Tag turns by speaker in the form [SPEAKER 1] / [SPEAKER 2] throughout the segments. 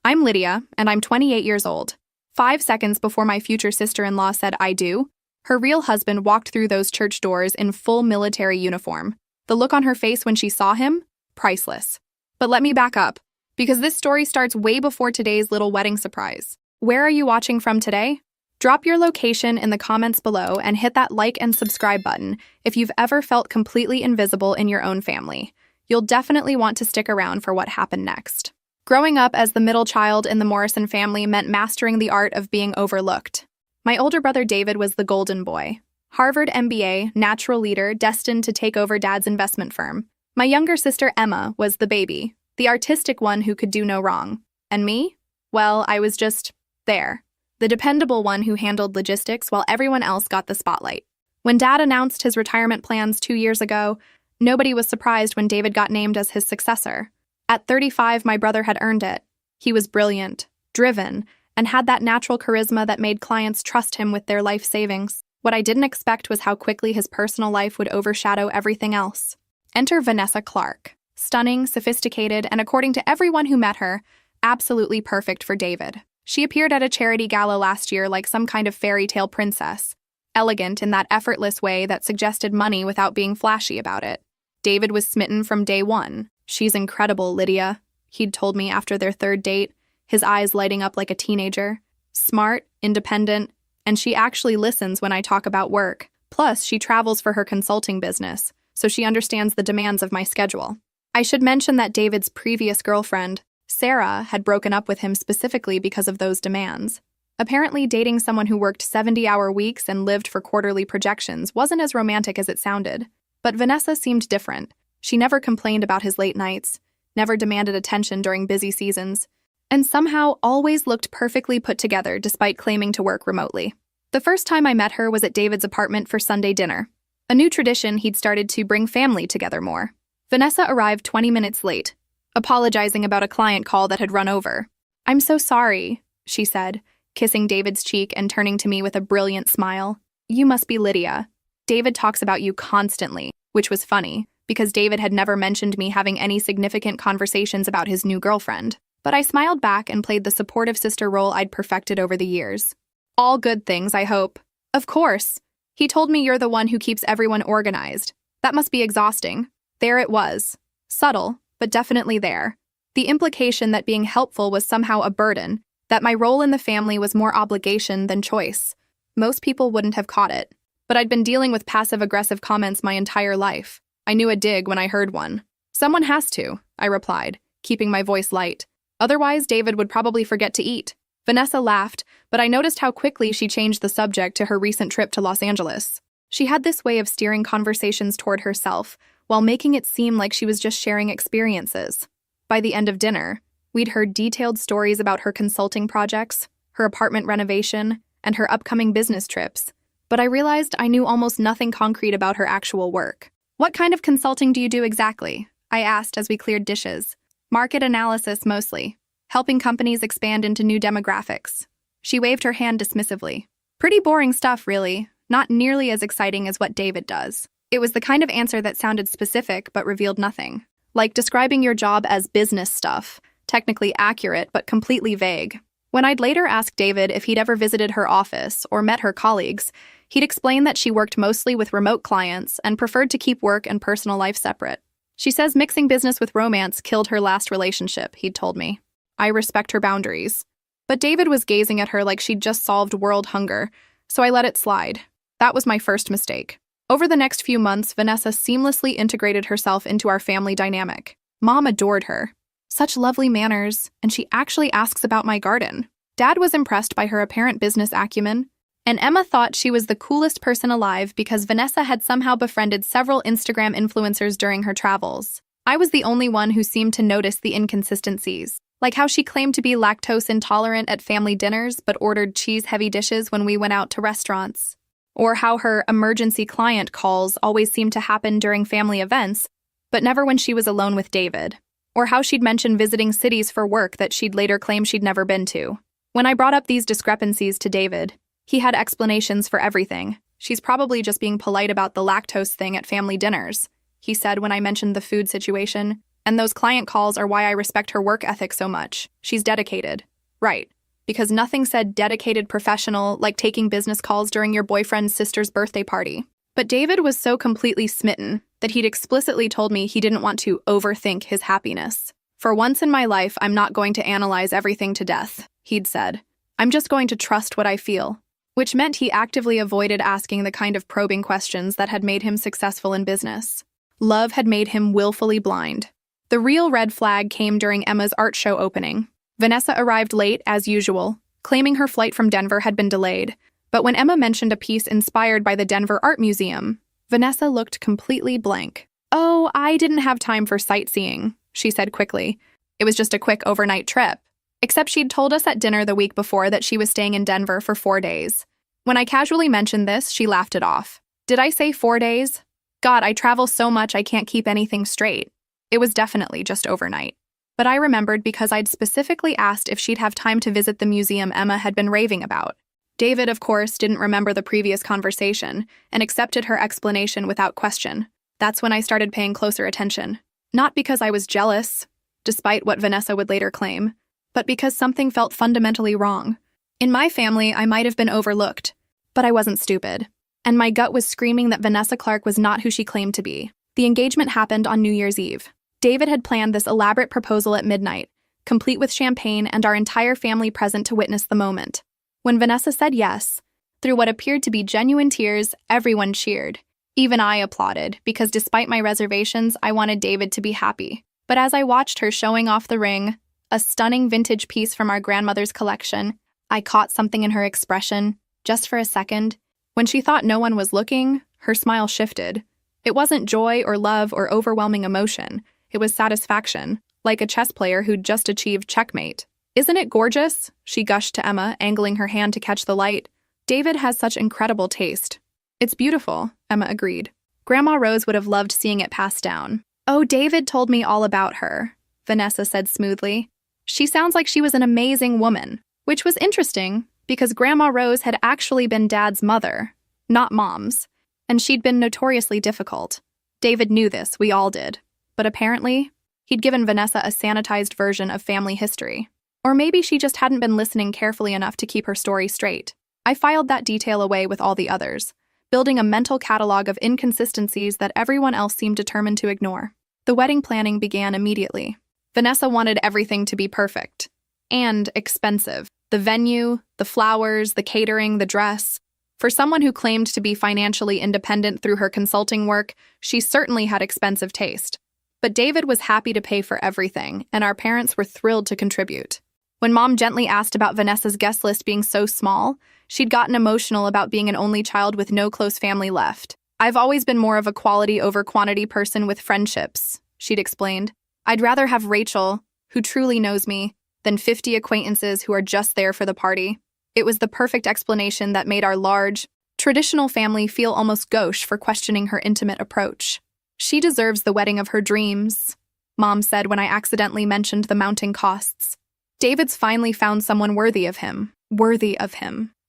[SPEAKER 1] I'm Lydia, and I'm 28 years old. 5 seconds before my future sister-in-law said I do, her real husband walked through those church doors in full military uniform. The look on her face when she saw him? Priceless. But let me back up, because this story starts way before today's little wedding surprise. Where are you watching from today? Drop your location in the comments below and hit that like and subscribe button if you've ever felt completely invisible in your own family. You'll definitely want to stick around for what happened next. Growing up as the middle child in the Morrison family meant mastering the art of being overlooked. My older brother David was the golden boy. Harvard MBA, natural leader, destined to take over Dad's investment firm. My younger sister Emma was the baby, the artistic one who could do no wrong. And me? Well, I was just there. The dependable one who handled logistics while everyone else got the spotlight. When Dad announced his retirement plans 2 years ago, nobody was surprised when David got named as his successor. At 35, my brother had earned it. He was brilliant, driven, and had that natural charisma that made clients trust him with their life savings. What I didn't expect was how quickly his personal life would overshadow everything else. Enter Vanessa Clark. Stunning, sophisticated, and according to everyone who met her, absolutely perfect for David. She appeared at a charity gala last year like some kind of fairy tale princess, elegant in that effortless way that suggested money without being flashy about it. David was smitten from day one. "She's incredible, Lydia," he'd told me after their third date, his eyes lighting up like a teenager. Smart, independent, and she actually listens when I talk about work. Plus, she travels for her consulting business, so she understands the demands of my schedule. I should mention that David's previous girlfriend, Sarah, had broken up with him specifically because of those demands. Apparently, dating someone who worked 70-hour weeks and lived for quarterly projections wasn't as romantic as it sounded. But Vanessa seemed different. She never complained about his late nights, never demanded attention during busy seasons, and somehow always looked perfectly put together despite claiming to work remotely. The first time I met her was at David's apartment for Sunday dinner, a new tradition he'd started to bring family together more. Vanessa arrived 20 minutes late, apologizing about a client call that had run over. "I'm so sorry," she said, kissing David's cheek and turning to me with a brilliant smile. "You must be Lydia. David talks about you constantly," which was funny, because David had never mentioned me having any significant conversations about his new girlfriend. But I smiled back and played the supportive sister role I'd perfected over the years. "All good things, I hope." "Of course. He told me you're the one who keeps everyone organized. That must be exhausting." There it was. Subtle, but definitely there. The implication that being helpful was somehow a burden, that my role in the family was more obligation than choice. Most people wouldn't have caught it. But I'd been dealing with passive-aggressive comments my entire life. I knew a dig when I heard one. "Someone has to," I replied, keeping my voice light. "Otherwise, David would probably forget to eat." Vanessa laughed, but I noticed how quickly she changed the subject to her recent trip to Los Angeles. She had this way of steering conversations toward herself, while making it seem like she was just sharing experiences. By the end of dinner, we'd heard detailed stories about her consulting projects, her apartment renovation, and her upcoming business trips. But I realized I knew almost nothing concrete about her actual work. "What kind of consulting do you do exactly?" I asked as we cleared dishes. "Market analysis mostly, helping companies expand into new demographics." She waved her hand dismissively. "Pretty boring stuff, really. Not nearly as exciting as what David does." It was the kind of answer that sounded specific but revealed nothing. Like describing your job as business stuff, technically accurate but completely vague. When I'd later asked David if he'd ever visited her office or met her colleagues, he'd explain that she worked mostly with remote clients and preferred to keep work and personal life separate. "She says mixing business with romance killed her last relationship," he'd told me. I respect her boundaries. But David was gazing at her like she'd just solved world hunger, so I let it slide. That was my first mistake. Over the next few months, Vanessa seamlessly integrated herself into our family dynamic. Mom adored her. Such lovely manners, and she actually asks about my garden. Dad was impressed by her apparent business acumen, and Emma thought she was the coolest person alive because Vanessa had somehow befriended several Instagram influencers during her travels. I was the only one who seemed to notice the inconsistencies, like how she claimed to be lactose intolerant at family dinners but ordered cheese-heavy dishes when we went out to restaurants. Or how her emergency client calls always seemed to happen during family events, but never when she was alone with David. Or how she'd mention visiting cities for work that she'd later claim she'd never been to. When I brought up these discrepancies to David, he had explanations for everything. "She's probably just being polite about the lactose thing at family dinners," he said when I mentioned the food situation. And those client calls are why I respect her work ethic so much. She's dedicated. Right. Because nothing said dedicated professional like taking business calls during your boyfriend's sister's birthday party. But David was so completely smitten that he'd explicitly told me he didn't want to overthink his happiness. For once in my life, I'm not going to analyze everything to death, he'd said. I'm just going to trust what I feel. Which meant he actively avoided asking the kind of probing questions that had made him successful in business. Love had made him willfully blind. The real red flag came during Emma's art show opening. Vanessa arrived late, as usual, claiming her flight from Denver had been delayed. But when Emma mentioned a piece inspired by the Denver Art Museum, Vanessa looked completely blank. "Oh, I didn't have time for sightseeing," she said quickly. "It was just a quick overnight trip." Except she'd told us at dinner the week before that she was staying in Denver for 4 days. When I casually mentioned this, she laughed it off. Did I say 4 days? God, I travel so much I can't keep anything straight. It was definitely just overnight. But I remembered because I'd specifically asked if she'd have time to visit the museum Emma had been raving about. David, of course, didn't remember the previous conversation and accepted her explanation without question. That's when I started paying closer attention. Not because I was jealous, despite what Vanessa would later claim, but because something felt fundamentally wrong. In my family, I might have been overlooked, but I wasn't stupid. And my gut was screaming that Vanessa Clark was not who she claimed to be. The engagement happened on New Year's Eve. David had planned this elaborate proposal at midnight, complete with champagne and our entire family present to witness the moment. When Vanessa said yes, through what appeared to be genuine tears, everyone cheered. Even I applauded, because despite my reservations, I wanted David to be happy. But as I watched her showing off the ring, a stunning vintage piece from our grandmother's collection, I caught something in her expression, just for a second. When she thought no one was looking, her smile shifted. It wasn't joy or love or overwhelming emotion. It was satisfaction, like a chess player who'd just achieved checkmate. "Isn't it gorgeous?" she gushed to Emma, angling her hand to catch the light. "David has such incredible taste." "It's beautiful," Emma agreed. Grandma Rose would have loved seeing it passed down. "Oh, David told me all about her," Vanessa said smoothly. "She sounds like she was an amazing woman," which was interesting because Grandma Rose had actually been Dad's mother, not Mom's, and she'd been notoriously difficult. David knew this, we all did. But apparently, he'd given Vanessa a sanitized version of family history. Or maybe she just hadn't been listening carefully enough to keep her story straight. I filed that detail away with all the others, building a mental catalog of inconsistencies that everyone else seemed determined to ignore. The wedding planning began immediately. Vanessa wanted everything to be perfect. And expensive. The venue, the flowers, the catering, the dress. For someone who claimed to be financially independent through her consulting work, she certainly had expensive taste. But David was happy to pay for everything, and our parents were thrilled to contribute. When Mom gently asked about Vanessa's guest list being so small, she'd gotten emotional about being an only child with no close family left. "I've always been more of a quality over quantity person with friendships," she'd explained. "I'd rather have Rachel, who truly knows me, than 50 acquaintances who are just there for the party." It was the perfect explanation that made our large, traditional family feel almost gauche for questioning her intimate approach. "She deserves the wedding of her dreams," Mom said when I accidentally mentioned the mounting costs. "David's finally found someone worthy of him,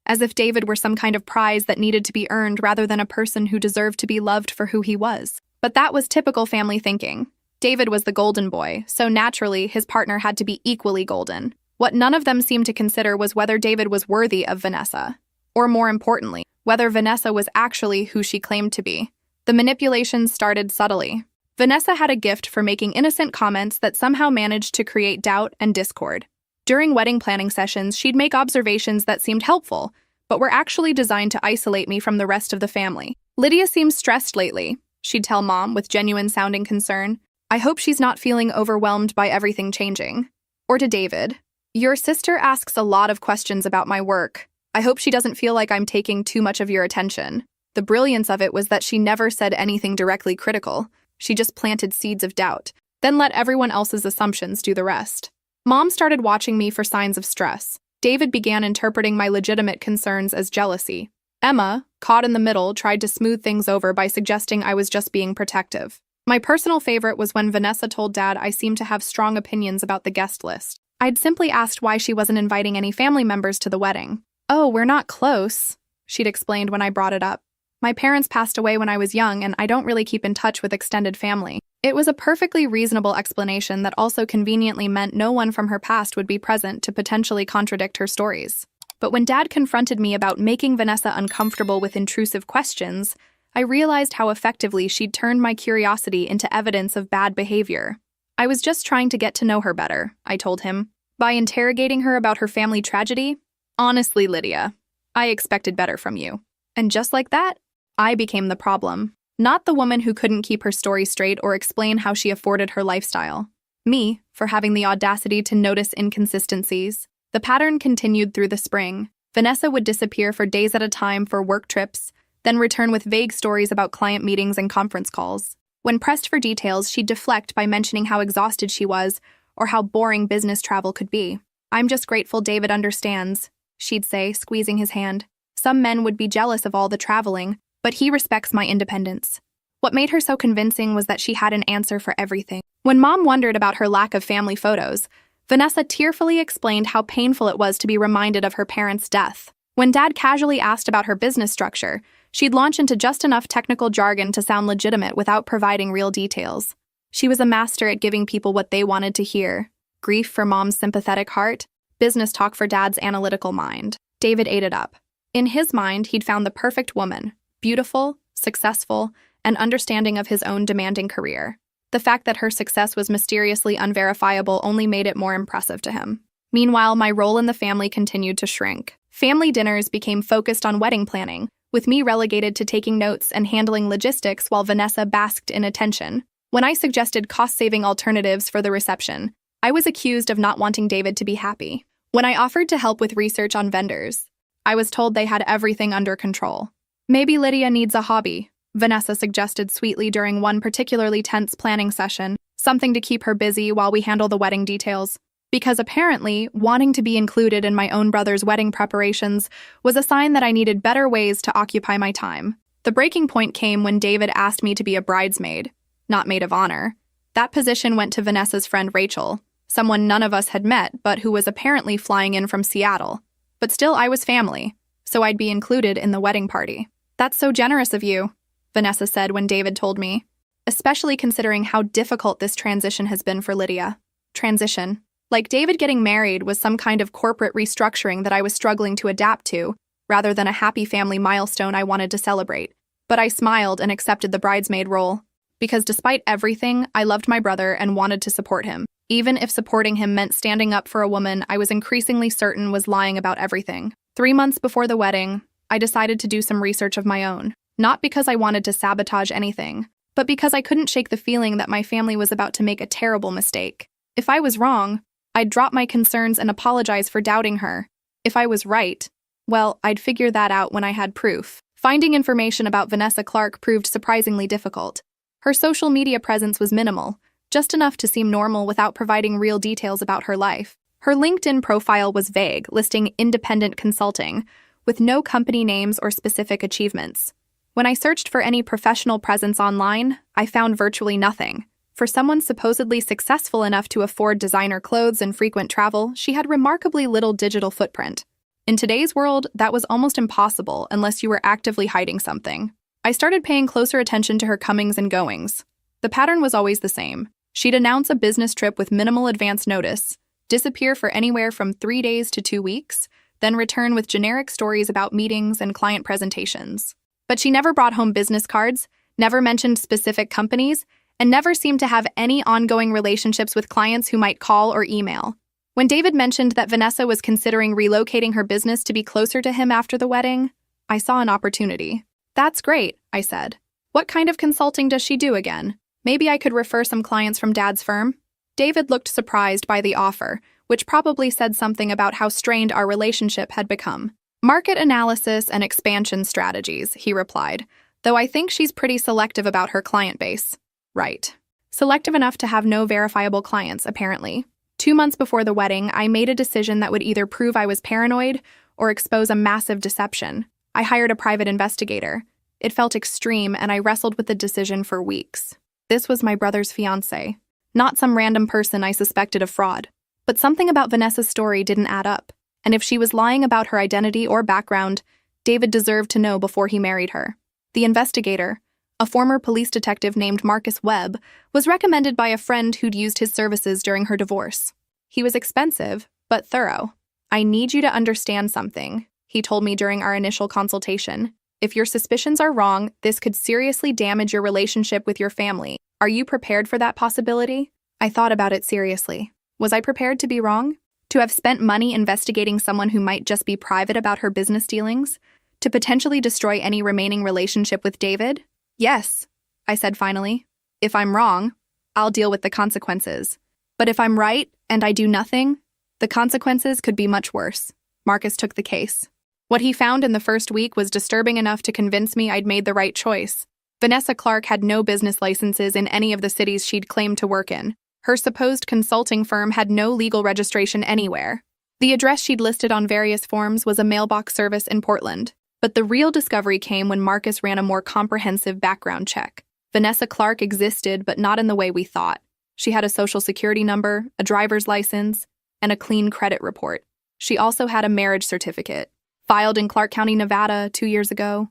[SPEAKER 1] as if David were some kind of prize that needed to be earned rather than a person who deserved to be loved for who he was." But that was typical family thinking. David was the golden boy, so naturally his partner had to be equally golden. What none of them seemed to consider was whether David was worthy of Vanessa, or more importantly, whether Vanessa was actually who she claimed to be. The manipulations started subtly. Vanessa had a gift for making innocent comments that somehow managed to create doubt and discord. During wedding planning sessions, she'd make observations that seemed helpful, but were actually designed to isolate me from the rest of the family. "Lydia seems stressed lately," she'd tell Mom with genuine-sounding concern. "I hope she's not feeling overwhelmed by everything changing." Or to David, "Your sister asks a lot of questions about my work. I hope she doesn't feel like I'm taking too much of your attention." The brilliance of it was that she never said anything directly critical. She just planted seeds of doubt, then let everyone else's assumptions do the rest. Mom started watching me for signs of stress. David began interpreting my legitimate concerns as jealousy. Emma, caught in the middle, tried to smooth things over by suggesting I was just being protective. My personal favorite was when Vanessa told Dad I seemed to have strong opinions about the guest list. I'd simply asked why she wasn't inviting any family members to the wedding. "Oh, we're not close," she'd explained when I brought it up. "My parents passed away when I was young, and I don't really keep in touch with extended family." It was a perfectly reasonable explanation that also conveniently meant no one from her past would be present to potentially contradict her stories. But when Dad confronted me about making Vanessa uncomfortable with intrusive questions, I realized how effectively she'd turned my curiosity into evidence of bad behavior. I was just trying to get to know her better, I told him. By interrogating her about her family tragedy? Honestly, Lydia, I expected better from you. And just like that, I became the problem. Not the woman who couldn't keep her story straight or explain how she afforded her lifestyle. Me, for having the audacity to notice inconsistencies. The pattern continued through the spring. Vanessa would disappear for days at a time for work trips, then return with vague stories about client meetings and conference calls. When pressed for details, she'd deflect by mentioning how exhausted she was or how boring business travel could be. "I'm just grateful David understands," she'd say, squeezing his hand. "Some men would be jealous of all the traveling, but he respects my independence." What made her so convincing was that she had an answer for everything. When Mom wondered about her lack of family photos, Vanessa tearfully explained how painful it was to be reminded of her parents' death. When Dad casually asked about her business structure, she'd launch into just enough technical jargon to sound legitimate without providing real details. She was a master at giving people what they wanted to hear. Grief for Mom's sympathetic heart, business talk for Dad's analytical mind. David ate it up. In his mind, he'd found the perfect woman, beautiful, successful, and understanding of his own demanding career. The fact that her success was mysteriously unverifiable only made it more impressive to him. Meanwhile, my role in the family continued to shrink. Family dinners became focused on wedding planning, with me relegated to taking notes and handling logistics while Vanessa basked in attention. When I suggested cost-saving alternatives for the reception, I was accused of not wanting David to be happy. When I offered to help with research on vendors, I was told they had everything under control. "Maybe Lydia needs a hobby," Vanessa suggested sweetly during one particularly tense planning session, "something to keep her busy while we handle the wedding details." Because apparently, wanting to be included in my own brother's wedding preparations was a sign that I needed better ways to occupy my time. The breaking point came when David asked me to be a bridesmaid, not maid of honor. That position went to Vanessa's friend Rachel, someone none of us had met but who was apparently flying in from Seattle. But still, I was family, so I'd be included in the wedding party. "That's so generous of you," Vanessa said when David told me, especially considering how difficult this transition has been for Lydia. Transition. Like David getting married was some kind of corporate restructuring that I was struggling to adapt to, rather than a happy family milestone I wanted to celebrate. But I smiled and accepted the bridesmaid role. Because despite everything, I loved my brother and wanted to support him. Even if supporting him meant standing up for a woman I was increasingly certain was lying about everything. 3 months before the wedding, I decided to do some research of my own. Not because I wanted to sabotage anything, but because I couldn't shake the feeling that my family was about to make a terrible mistake. If I was wrong, I'd drop my concerns and apologize for doubting her. If I was right, well, I'd figure that out when I had proof. Finding information about Vanessa Clark proved surprisingly difficult. Her social media presence was minimal, just enough to seem normal without providing real details about her life. Her LinkedIn profile was vague, listing independent consulting, with no company names or specific achievements. When I searched for any professional presence online, I found virtually nothing. For someone supposedly successful enough to afford designer clothes and frequent travel, she had remarkably little digital footprint. In today's world, that was almost impossible unless you were actively hiding something. I started paying closer attention to her comings and goings. The pattern was always the same. She'd announce a business trip with minimal advance notice, disappear for anywhere from 3 days to 2 weeks, then return with generic stories about meetings and client presentations. But she never brought home business cards, never mentioned specific companies, and never seemed to have any ongoing relationships with clients who might call or email. When David mentioned that Vanessa was considering relocating her business to be closer to him after the wedding, I saw an opportunity. "That's great," I said. "What kind of consulting does she do again? Maybe I could refer some clients from Dad's firm?" David looked surprised by the offer, which probably said something about how strained our relationship had become. "Market analysis and expansion strategies," he replied, "though I think she's pretty selective about her client base." Right. Selective enough to have no verifiable clients, apparently. 2 months before the wedding, I made a decision that would either prove I was paranoid or expose a massive deception. I hired a private investigator. It felt extreme, and I wrestled with the decision for weeks. This was my brother's fiancée, not some random person I suspected of fraud. But something about Vanessa's story didn't add up, and if she was lying about her identity or background, David deserved to know before he married her. The investigator, A former police detective named Marcus Webb was recommended by a friend who'd used his services during her divorce. He was expensive, but thorough. "I need you to understand something," he told me during our initial consultation. "If your suspicions are wrong, this could seriously damage your relationship with your family. Are you prepared for that possibility?" I thought about it seriously. Was I prepared to be wrong? To have spent money investigating someone who might just be private about her business dealings? To potentially destroy any remaining relationship with David? "Yes," I said finally. "If I'm wrong, I'll deal with the consequences. But if I'm right and I do nothing, the consequences could be much worse." Marcus took the case. What he found in the first week was disturbing enough to convince me I'd made the right choice. Vanessa Clark had no business licenses in any of the cities she'd claimed to work in. Her supposed consulting firm had no legal registration anywhere. The address she'd listed on various forms was a mailbox service in Portland. But the real discovery came when Marcus ran a more comprehensive background check. Vanessa Clark existed, but not in the way we thought. She had a social security number, a driver's license, and a clean credit report. She also had a marriage certificate, filed in Clark County, Nevada 2 years ago.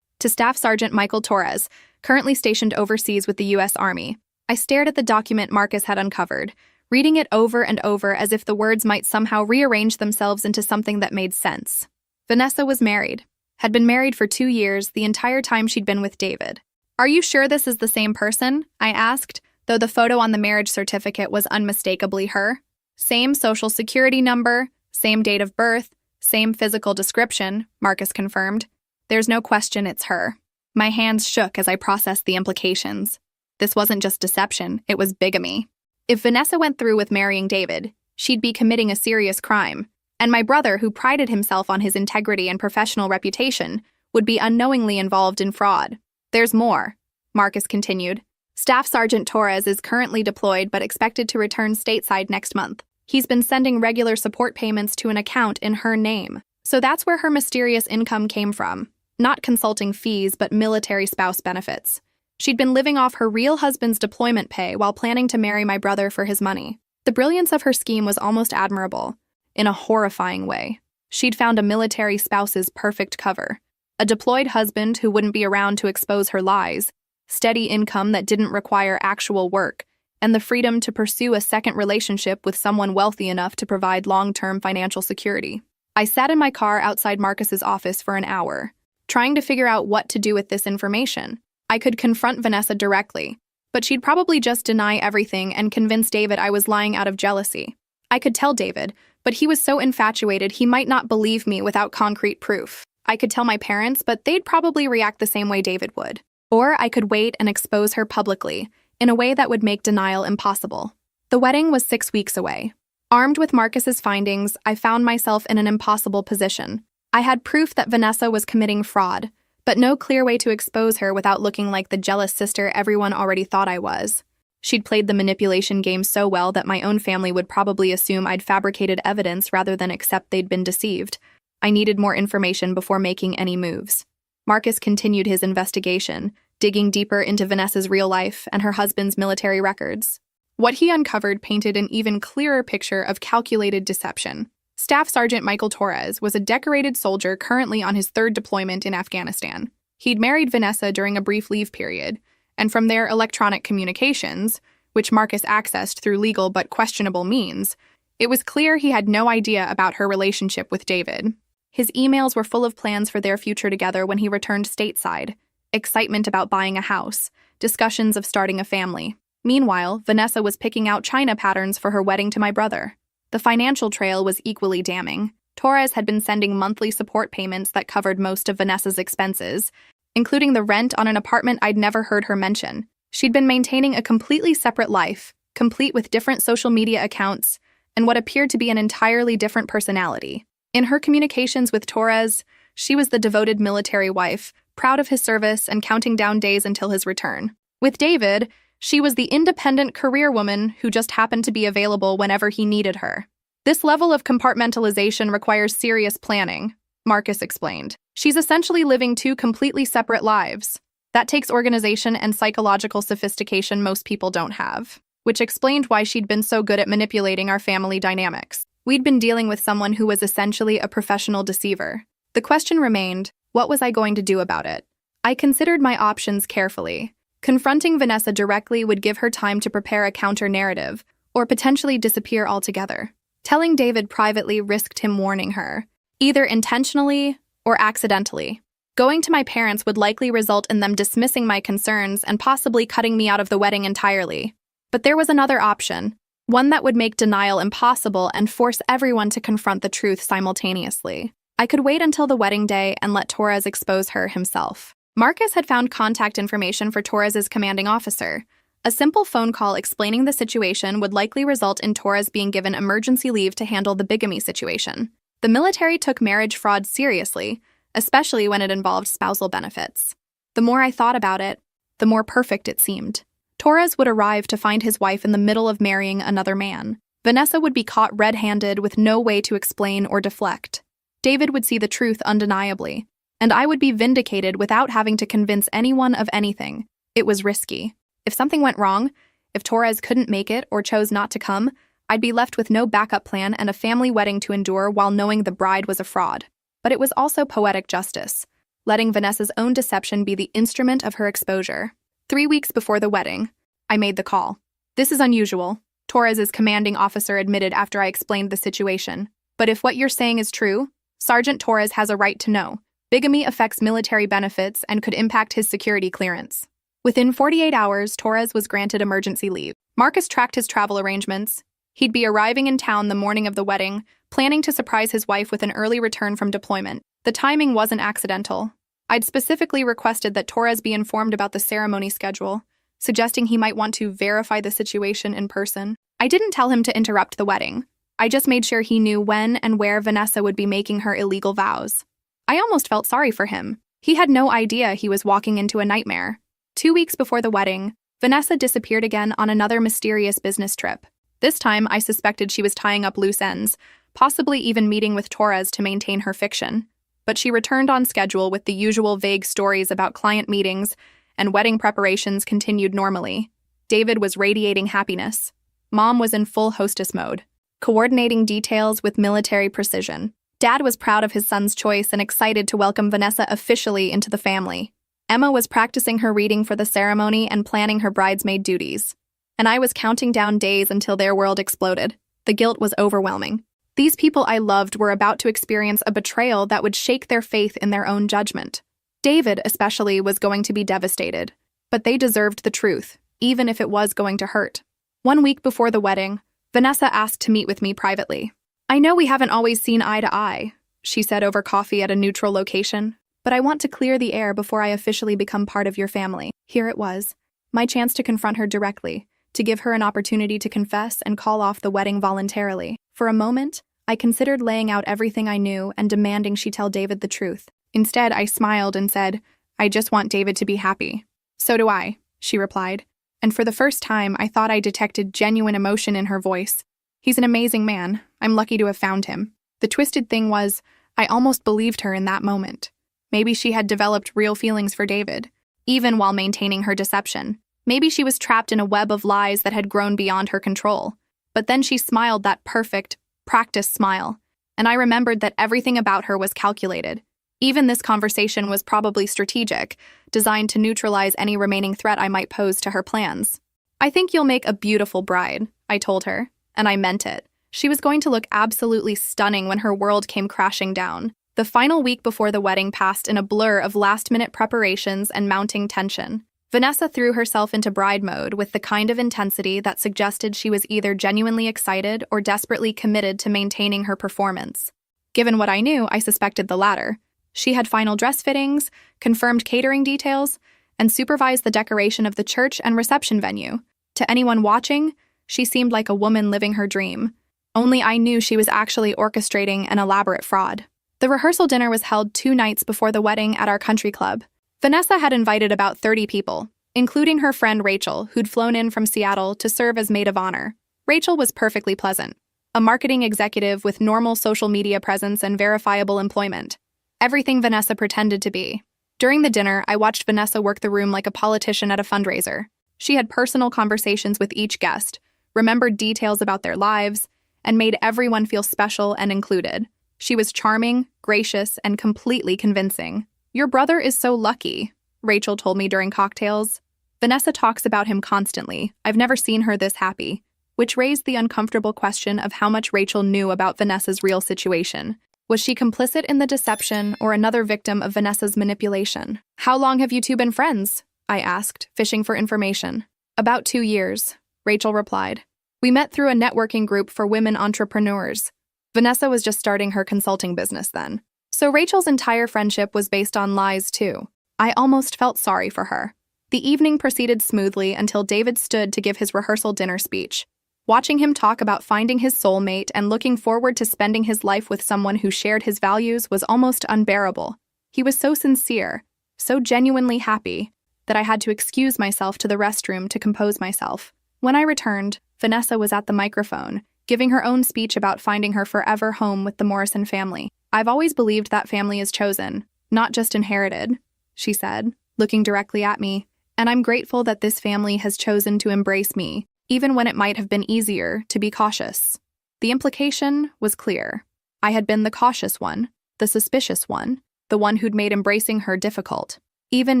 [SPEAKER 1] To Staff Sergeant Michael Torres, currently stationed overseas with the U.S. Army. I stared at the document Marcus had uncovered, reading it over and over as if the words might somehow rearrange themselves into something that made sense. Vanessa was married. Had been married for 2 years, the entire time she'd been with David. "Are you sure this is the same person?" I asked, though the photo on the marriage certificate was unmistakably her. "Same social security number, same date of birth, same physical description," Marcus confirmed. "There's no question it's her." My hands shook as I processed the implications. This wasn't just deception, it was bigamy. If Vanessa went through with marrying David, she'd be committing a serious crime. And my brother, who prided himself on his integrity and professional reputation, would be unknowingly involved in fraud. "There's more," Marcus continued. "Staff Sergeant Torres is currently deployed but expected to return stateside next month. He's been sending regular support payments to an account in her name. So that's where her mysterious income came from. Not consulting fees, but military spouse benefits. She'd been living off her real husband's deployment pay while planning to marry my brother for his money. The brilliance of her scheme was almost admirable. In a horrifying way. She'd found a military spouse's perfect cover. A deployed husband who wouldn't be around to expose her lies, steady income that didn't require actual work, and the freedom to pursue a second relationship with someone wealthy enough to provide long-term financial security. I sat in my car outside Marcus's office for an hour, trying to figure out what to do with this information. I could confront Vanessa directly, but she'd probably just deny everything and convince David I was lying out of jealousy. I could tell David, but he was so infatuated he might not believe me without concrete proof. I could tell my parents, but they'd probably react the same way David would. Or I could wait and expose her publicly, in a way that would make denial impossible. The wedding was 6 weeks away. Armed with Marcus's findings, I found myself in an impossible position. I had proof that Vanessa was committing fraud, but no clear way to expose her without looking like the jealous sister everyone already thought I was. She'd played the manipulation game so well that my own family would probably assume I'd fabricated evidence rather than accept they'd been deceived. I needed more information before making any moves. Marcus continued his investigation, digging deeper into Vanessa's real life and her husband's military records. What he uncovered painted an even clearer picture of calculated deception. Staff Sergeant Michael Torres was a decorated soldier currently on his 3rd deployment in Afghanistan. He'd married Vanessa during a brief leave period, and from their electronic communications, which Marcus accessed through legal but questionable means, it was clear he had no idea about her relationship with David. His emails were full of plans for their future together when he returned stateside, excitement about buying a house, discussions of starting a family. Meanwhile, Vanessa was picking out china patterns for her wedding to my brother. The financial trail was equally damning. Torres had been sending monthly support payments that covered most of Vanessa's expenses, including the rent on an apartment I'd never heard her mention. She'd been maintaining a completely separate life, complete with different social media accounts, and what appeared to be an entirely different personality. In her communications with Torres, she was the devoted military wife, proud of his service and counting down days until his return. With David, she was the independent career woman who just happened to be available whenever he needed her. This level of compartmentalization requires serious planning, Marcus explained. She's essentially living 2 completely separate lives. That takes organization and psychological sophistication most people don't have, which explained why she'd been so good at manipulating our family dynamics. We'd been dealing with someone who was essentially a professional deceiver. The question remained, what was I going to do about it? I considered my options carefully. Confronting Vanessa directly would give her time to prepare a counter-narrative, or potentially disappear altogether. Telling David privately risked him warning her, either intentionally or accidentally. Going to my parents would likely result in them dismissing my concerns and possibly cutting me out of the wedding entirely. But there was another option, one that would make denial impossible and force everyone to confront the truth simultaneously. I could wait until the wedding day and let Torres expose her himself. Marcus had found contact information for Torres's commanding officer. A simple phone call explaining the situation would likely result in Torres being given emergency leave to handle the bigamy situation. The military took marriage fraud seriously, especially when it involved spousal benefits. The more I thought about it, the more perfect it seemed. Torres would arrive to find his wife in the middle of marrying another man. Vanessa would be caught red-handed with no way to explain or deflect. David would see the truth undeniably, and I would be vindicated without having to convince anyone of anything. It was risky. If something went wrong, if Torres couldn't make it or chose not to come, I'd be left with no backup plan and a family wedding to endure while knowing the bride was a fraud. But it was also poetic justice, letting Vanessa's own deception be the instrument of her exposure. 3 weeks before the wedding, I made the call. This is unusual, Torres's commanding officer admitted after I explained the situation. But if what you're saying is true, Sergeant Torres has a right to know. Bigamy affects military benefits and could impact his security clearance. Within 48 hours, Torres was granted emergency leave. Marcus tracked his travel arrangements. He'd be arriving in town the morning of the wedding, planning to surprise his wife with an early return from deployment. The timing wasn't accidental. I'd specifically requested that Torres be informed about the ceremony schedule, suggesting he might want to verify the situation in person. I didn't tell him to interrupt the wedding. I just made sure he knew when and where Vanessa would be making her illegal vows. I almost felt sorry for him. He had no idea he was walking into a nightmare. 2 weeks before the wedding, Vanessa disappeared again on another mysterious business trip. This time, I suspected she was tying up loose ends, possibly even meeting with Torres to maintain her fiction. But she returned on schedule with the usual vague stories about client meetings, and wedding preparations continued normally. David was radiating happiness. Mom was in full hostess mode, coordinating details with military precision. Dad was proud of his son's choice and excited to welcome Vanessa officially into the family. Emma was practicing her reading for the ceremony and planning her bridesmaid duties. And I was counting down days until their world exploded. The guilt was overwhelming. These people I loved were about to experience a betrayal that would shake their faith in their own judgment. David, especially, was going to be devastated. But they deserved the truth, even if it was going to hurt. 1 week before the wedding, Vanessa asked to meet with me privately. I know we haven't always seen eye to eye, she said over coffee at a neutral location, but I want to clear the air before I officially become part of your family. Here it was, my chance to confront her directly, to give her an opportunity to confess and call off the wedding voluntarily. For a moment, I considered laying out everything I knew and demanding she tell David the truth. Instead, I smiled and said, I just want David to be happy. So do I, she replied. And for the first time, I thought I detected genuine emotion in her voice. He's an amazing man. I'm lucky to have found him. The twisted thing was, I almost believed her in that moment. Maybe she had developed real feelings for David, even while maintaining her deception. Maybe she was trapped in a web of lies that had grown beyond her control. But then she smiled that perfect, practiced smile, and I remembered that everything about her was calculated. Even this conversation was probably strategic, designed to neutralize any remaining threat I might pose to her plans. I think you'll make a beautiful bride, I told her, and I meant it. She was going to look absolutely stunning when her world came crashing down. The final week before the wedding passed in a blur of last-minute preparations and mounting tension. Vanessa threw herself into bride mode with the kind of intensity that suggested she was either genuinely excited or desperately committed to maintaining her performance. Given what I knew, I suspected the latter. She had final dress fittings, confirmed catering details, and supervised the decoration of the church and reception venue. To anyone watching, she seemed like a woman living her dream. Only I knew she was actually orchestrating an elaborate fraud. The rehearsal dinner was held 2 nights before the wedding at our country club. Vanessa had invited about 30 people, including her friend Rachel, who'd flown in from Seattle to serve as maid of honor. Rachel was perfectly pleasant, a marketing executive with normal social media presence and verifiable employment. Everything Vanessa pretended to be. During the dinner, I watched Vanessa work the room like a politician at a fundraiser. She had personal conversations with each guest, remembered details about their lives, and made everyone feel special and included. She was charming, gracious, and completely convincing. Your brother is so lucky, Rachel told me during cocktails. Vanessa talks about him constantly. I've never seen her this happy. Which raised the uncomfortable question of how much Rachel knew about Vanessa's real situation. Was she complicit in the deception or another victim of Vanessa's manipulation? How long have you two been friends? I asked, fishing for information. About 2 years, Rachel replied. We met through a networking group for women entrepreneurs. Vanessa was just starting her consulting business then. So Rachel's entire friendship was based on lies too. I almost felt sorry for her. The evening proceeded smoothly until David stood to give his rehearsal dinner speech. Watching him talk about finding his soulmate and looking forward to spending his life with someone who shared his values was almost unbearable. He was so sincere, so genuinely happy, that I had to excuse myself to the restroom to compose myself. When I returned, Vanessa was at the microphone, giving her own speech about finding her forever home with the Morrison family. I've always believed that family is chosen, not just inherited, she said, looking directly at me, and I'm grateful that this family has chosen to embrace me, even when it might have been easier to be cautious. The implication was clear. I had been the cautious one, the suspicious one, the one who'd made embracing her difficult. Even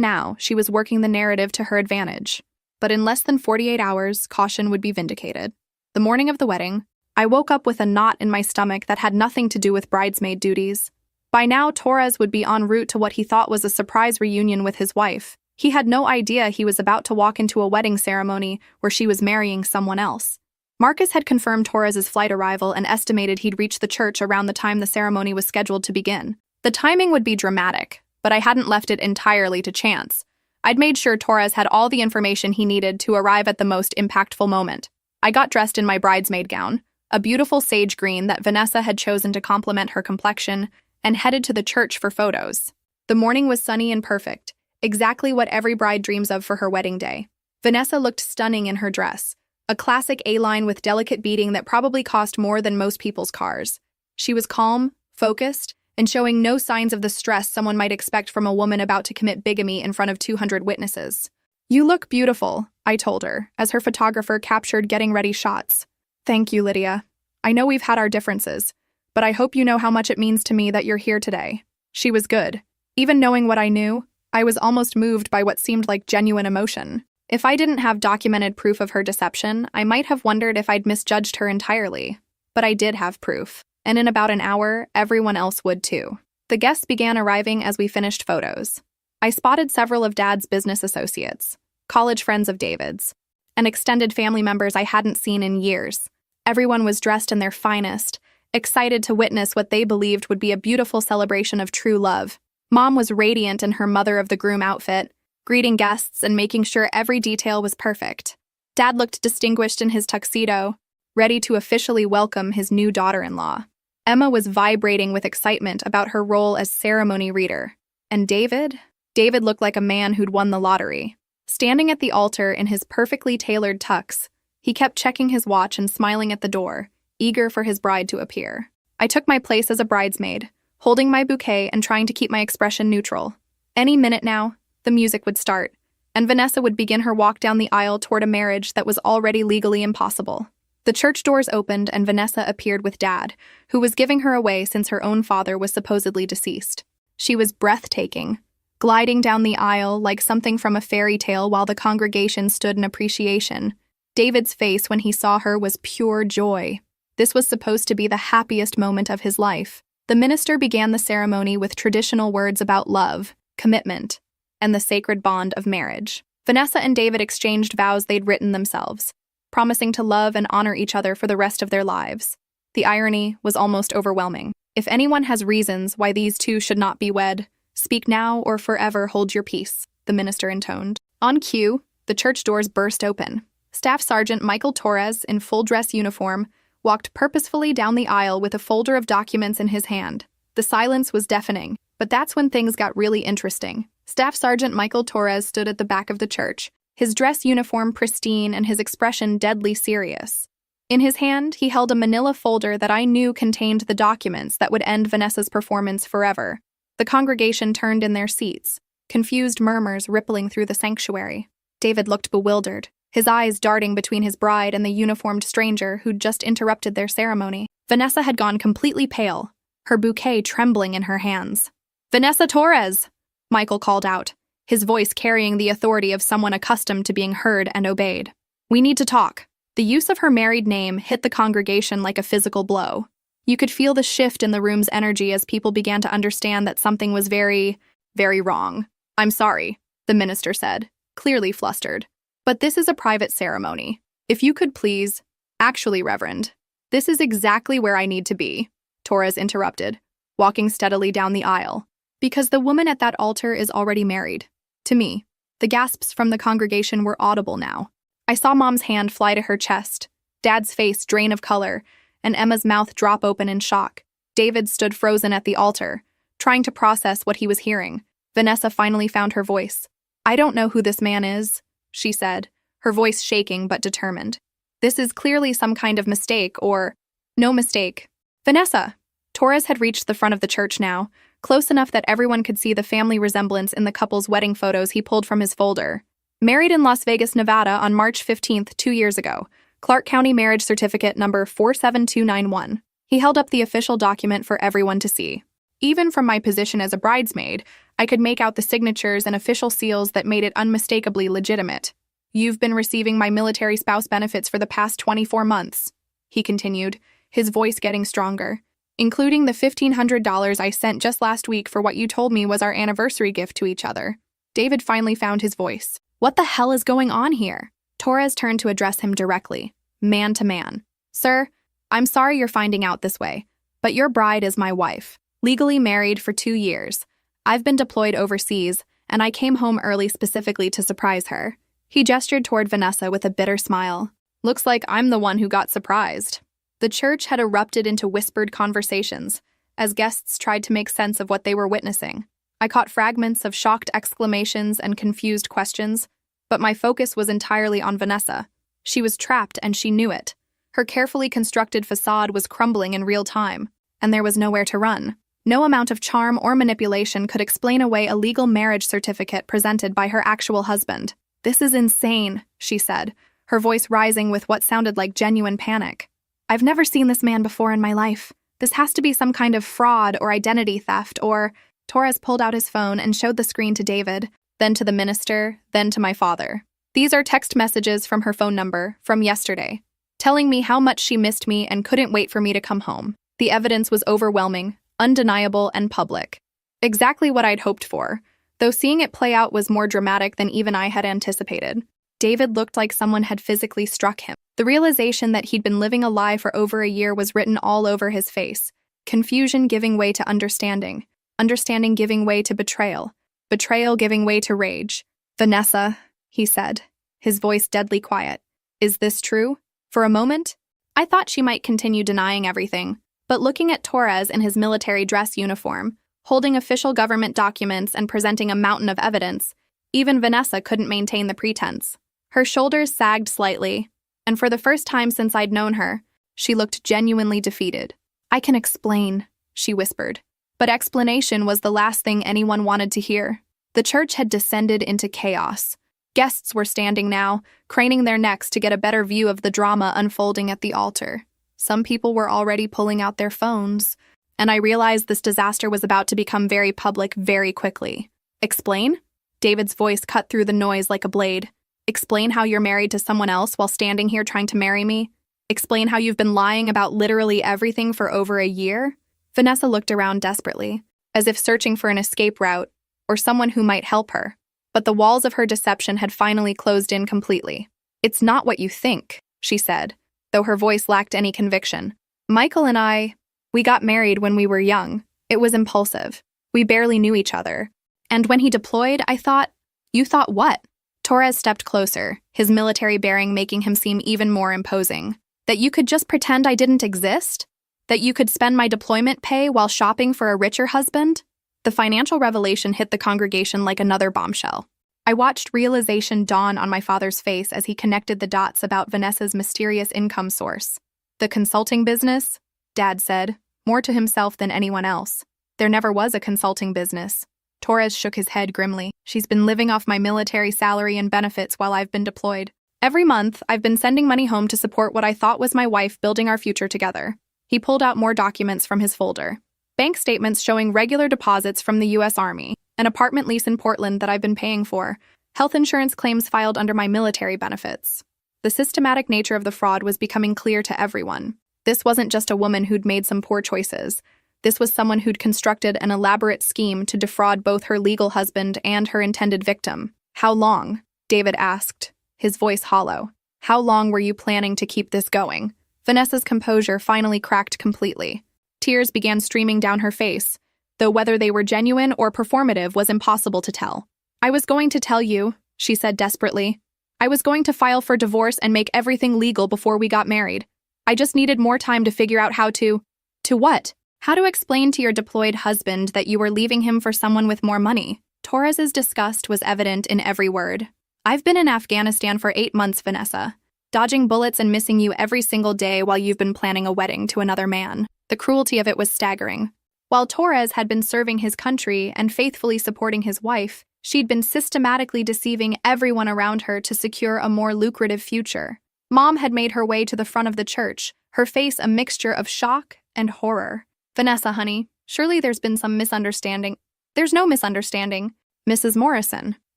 [SPEAKER 1] now, she was working the narrative to her advantage. But in less than 48 hours, caution would be vindicated. The morning of the wedding, I woke up with a knot in my stomach that had nothing to do with bridesmaid duties. By now, Torres would be en route to what he thought was a surprise reunion with his wife. He had no idea he was about to walk into a wedding ceremony where she was marrying someone else. Marcus had confirmed Torres's flight arrival and estimated he'd reach the church around the time the ceremony was scheduled to begin. The timing would be dramatic, but I hadn't left it entirely to chance. I'd made sure Torres had all the information he needed to arrive at the most impactful moment. I got dressed in my bridesmaid gown, a beautiful sage green that Vanessa had chosen to complement her complexion, and headed to the church for photos. The morning was sunny and perfect. Exactly what every bride dreams of for her wedding day. Vanessa looked stunning in her dress, a classic A-line with delicate beading that probably cost more than most people's cars. She was calm, focused, and showing no signs of the stress someone might expect from a woman about to commit bigamy in front of 200 witnesses. You look beautiful, I told her, as her photographer captured getting ready shots. Thank you, Lydia. I know we've had our differences, but I hope you know how much it means to me that you're here today. She was good. Even knowing what I knew, I was almost moved by what seemed like genuine emotion. If I didn't have documented proof of her deception, I might have wondered if I'd misjudged her entirely. But I did have proof, and in about an hour, everyone else would too. The guests began arriving as we finished photos. I spotted several of Dad's business associates, college friends of David's, and extended family members I hadn't seen in years. Everyone was dressed in their finest, excited to witness what they believed would be a beautiful celebration of true love. Mom was radiant in her mother of the groom outfit, greeting guests and making sure every detail was perfect. Dad looked distinguished in his tuxedo, ready to officially welcome his new daughter-in-law. Emma was vibrating with excitement about her role as ceremony reader. And David? David looked like a man who'd won the lottery. Standing at the altar in his perfectly tailored tux, he kept checking his watch and smiling at the door, eager for his bride to appear. I took my place as a bridesmaid, holding my bouquet and trying to keep my expression neutral. Any minute now, the music would start, and Vanessa would begin her walk down the aisle toward a marriage that was already legally impossible. The church doors opened and Vanessa appeared with Dad, who was giving her away since her own father was supposedly deceased. She was breathtaking, gliding down the aisle like something from a fairy tale while the congregation stood in appreciation. David's face when he saw her was pure joy. This was supposed to be the happiest moment of his life. The minister began the ceremony with traditional words about love, commitment, and the sacred bond of marriage. Vanessa and David exchanged vows they'd written themselves, promising to love and honor each other for the rest of their lives. The irony was almost overwhelming. If anyone has reasons why these two should not be wed, speak now or forever hold your peace, the minister intoned. On cue, the church doors burst open. Staff Sergeant Michael Torres, in full dress uniform, walked purposefully down the aisle with a folder of documents in his hand. The silence was deafening, but that's when things got really interesting. Staff Sergeant Michael Torres stood at the back of the church, his dress uniform pristine and his expression deadly serious. In his hand, he held a manila folder that I knew contained the documents that would end Vanessa's performance forever. The congregation turned in their seats, confused murmurs rippling through the sanctuary. David looked bewildered, his eyes darting between his bride and the uniformed stranger who'd just interrupted their ceremony. Vanessa had gone completely pale, her bouquet trembling in her hands. "Vanessa Torres!" Michael called out, his voice carrying the authority of someone accustomed to being heard and obeyed. "We need to talk." The use of her married name hit the congregation like a physical blow. You could feel the shift in the room's energy as people began to understand that something was very, very wrong. "I'm sorry," the minister said, clearly flustered. "But this is a private ceremony. If you could please—" "Actually, Reverend, this is exactly where I need to be," Torres interrupted, walking steadily down the aisle. "Because the woman at that altar is already married. To me." The gasps from the congregation were audible now. I saw Mom's hand fly to her chest, Dad's face drain of color, and Emma's mouth drop open in shock. David stood frozen at the altar, trying to process what he was hearing. Vanessa finally found her voice. "I don't know who this man is," she said, her voice shaking but determined. "This is clearly some kind of mistake or—" "No mistake." "Vanessa!" Torres had reached the front of the church now, close enough that everyone could see the family resemblance in the couple's wedding photos he pulled from his folder. "Married in Las Vegas, Nevada on March 15th, 2 years ago. Clark County Marriage Certificate number 47291. He held up the official document for everyone to see. Even from my position as a bridesmaid, I could make out the signatures and official seals that made it unmistakably legitimate. "You've been receiving my military spouse benefits for the past 24 months, he continued, his voice getting stronger, "including the $1,500 I sent just last week for what you told me was our anniversary gift to each other." David finally found his voice. "What the hell is going on here?" Torres turned to address him directly, man to man. "Sir, I'm sorry you're finding out this way, but your bride is my wife, legally married for 2 years. I've been deployed overseas, and I came home early specifically to surprise her." He gestured toward Vanessa with a bitter smile. "Looks like I'm the one who got surprised." The church had erupted into whispered conversations, as guests tried to make sense of what they were witnessing. I caught fragments of shocked exclamations and confused questions, but my focus was entirely on Vanessa. She was trapped, and she knew it. Her carefully constructed facade was crumbling in real time, and there was nowhere to run. No amount of charm or manipulation could explain away a legal marriage certificate presented by her actual husband. "This is insane," she said, her voice rising with what sounded like genuine panic. "I've never seen this man before in my life. This has to be some kind of fraud or identity theft or—" Torres pulled out his phone and showed the screen to David, then to the minister, then to my father. "These are text messages from her phone number, from yesterday, telling me how much she missed me and couldn't wait for me to come home." The evidence was overwhelming, undeniable, and public. Exactly what I'd hoped for, though seeing it play out was more dramatic than even I had anticipated. David looked like someone had physically struck him. The realization that he'd been living a lie for over a year was written all over his face, confusion giving way to understanding, understanding giving way to betrayal, betrayal giving way to rage. "Vanessa," he said, his voice deadly quiet, "is this true?" For a moment, I thought she might continue denying everything, but looking at Torres in his military dress uniform, holding official government documents and presenting a mountain of evidence, even Vanessa couldn't maintain the pretense. Her shoulders sagged slightly, and for the first time since I'd known her, she looked genuinely defeated. "I can explain," she whispered. But explanation was the last thing anyone wanted to hear. The church had descended into chaos. Guests were standing now, craning their necks to get a better view of the drama unfolding at the altar. Some people were already pulling out their phones, and I realized this disaster was about to become very public very quickly. "Explain?" David's voice cut through the noise like a blade. "Explain how you're married to someone else while standing here trying to marry me? Explain how you've been lying about literally everything for over a year?" Vanessa looked around desperately, as if searching for an escape route or someone who might help her. But the walls of her deception had finally closed in completely. "It's not what you think," she said, though her voice lacked any conviction. "Michael and we got married when we were young. It was impulsive. We barely knew each other. And when he deployed, I thought—" "You thought what?" Torres stepped closer, his military bearing making him seem even more imposing. "That you could just pretend I didn't exist? That you could spend my deployment pay while shopping for a richer husband?" The financial revelation hit the congregation like another bombshell. I watched realization dawn on my father's face as he connected the dots about Vanessa's mysterious income source. "The consulting business?" Dad said, more to himself than anyone else. "There never was a consulting business." Torres shook his head grimly. "She's been living off my military salary and benefits while I've been deployed. Every month, I've been sending money home to support what I thought was my wife building our future together." He pulled out more documents from his folder. Bank statements showing regular deposits from the U.S. Army, An apartment lease in Portland that I've been paying for. Health insurance claims filed under my military benefits. The systematic nature of the fraud was becoming clear to everyone. This wasn't just a woman who'd made some poor choices. This was someone who'd constructed an elaborate scheme to defraud both her legal husband and her intended victim. How long? David asked, his voice hollow. How long were you planning to keep this going? Vanessa's composure finally cracked completely. Tears began streaming down her face, though whether they were genuine or performative was impossible to tell. I was going to tell you, she said desperately. I was going to file for divorce and make everything legal before we got married. I just needed more time to figure out how to… To what? How to explain to your deployed husband that you were leaving him for someone with more money. Torres's disgust was evident in every word. I've been in Afghanistan for 8 months, Vanessa, dodging bullets and missing you every single day while you've been planning a wedding to another man. The cruelty of it was staggering. While Torres had been serving his country and faithfully supporting his wife, she'd been systematically deceiving everyone around her to secure a more lucrative future. Mom had made her way to the front of the church, her face a mixture of shock and horror. Vanessa, honey, surely there's been some misunderstanding. There's no misunderstanding. Mrs. Morrison,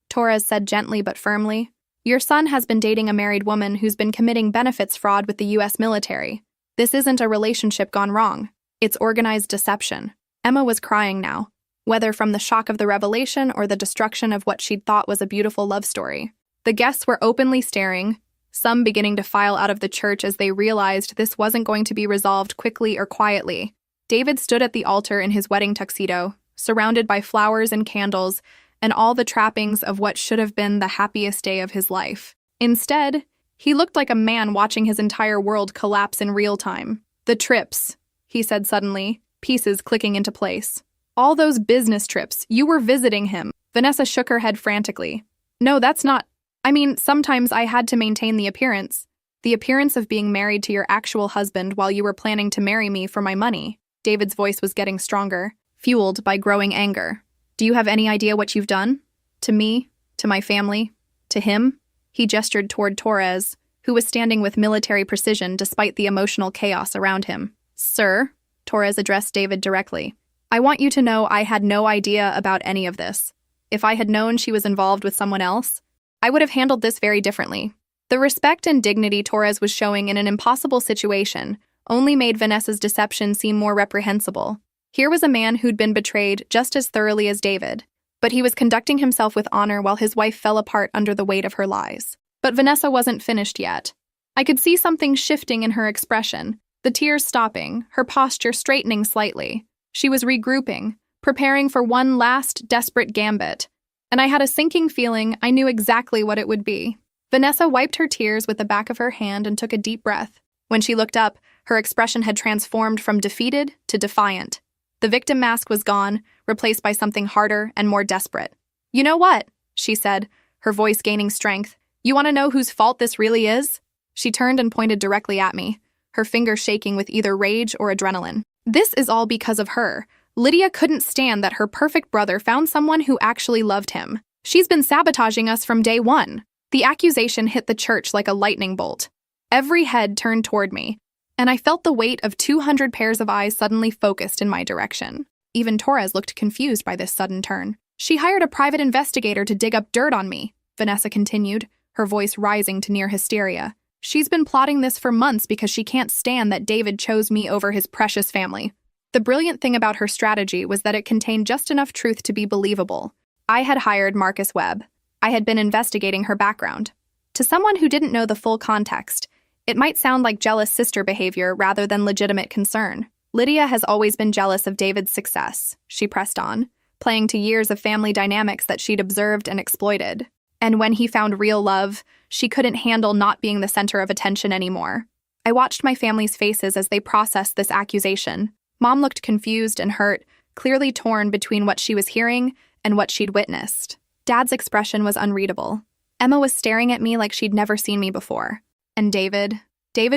[SPEAKER 1] Torres said gently but firmly. Your son has been dating a married woman who's been committing benefits fraud with the U.S. military. This isn't a relationship gone wrong. It's organized deception. Emma was crying now, whether from the shock of the revelation or the destruction of what she'd thought was a beautiful love story. The guests were openly staring, some beginning to file out of the church as they realized this wasn't going to be resolved quickly or quietly. David stood at the altar in his wedding tuxedo, surrounded by flowers and candles, and all the trappings of what should have been the happiest day of his life. Instead, he looked like a man watching his entire world collapse in real time. The trips, he said suddenly, pieces clicking into place. All those business trips, you were visiting him. Vanessa shook her head frantically. No, that's not… sometimes I had to maintain the appearance of being married to your actual husband while you were planning to marry me for my money. David's voice was getting stronger, fueled by growing anger. Do you have any idea what you've done? To me, to my family, to him? He gestured toward Torres, who was standing with military precision despite the emotional chaos around him. Sir, Torres addressed David directly. I want you to know I had no idea about any of this. If I had known she was involved with someone else, I would have handled this very differently. The respect and dignity Torres was showing in an impossible situation only made Vanessa's deception seem more reprehensible. Here was a man who'd been betrayed just as thoroughly as David, but he was conducting himself with honor while his wife fell apart under the weight of her lies. But Vanessa wasn't finished yet. I could see something shifting in her expression, the tears stopping, her posture straightening slightly. She was regrouping, preparing for one last desperate gambit, and I had a sinking feeling I knew exactly what it would be. Vanessa wiped her tears with the back of her hand and took a deep breath. When she looked up, her expression had transformed from defeated to defiant. The victim mask was gone, replaced by something harder and more desperate. You know what? She said, her voice gaining strength. You want to know whose fault this really is? She turned and pointed directly at me, her finger shaking with either rage or adrenaline. This is all because of her. Lydia couldn't stand that her perfect brother found someone who actually loved him. She's been sabotaging us from day one. The accusation hit the church like a lightning bolt. Every head turned toward me, and I felt the weight of 200 pairs of eyes suddenly focused in my direction. Even Torres looked confused by this sudden turn. She hired a private investigator to dig up dirt on me, Vanessa continued, her voice rising to near hysteria. She's been plotting this for months because she can't stand that David chose me over his precious family. The brilliant thing about her strategy was that it contained just enough truth to be believable. I had hired Marcus Webb. I had been investigating her background. To someone who didn't know the full context, it might sound like jealous sister behavior rather than legitimate concern. Lydia has always been jealous of David's success, she pressed on, playing to years of family dynamics that she'd observed and exploited. And when he found real love, she couldn't handle not being the center of attention anymore. I watched my family's faces as they processed this accusation. Mom looked confused and hurt, clearly torn between what she was hearing and what she'd witnessed. Dad's expression was unreadable. Emma was staring at me like she'd never seen me before. And David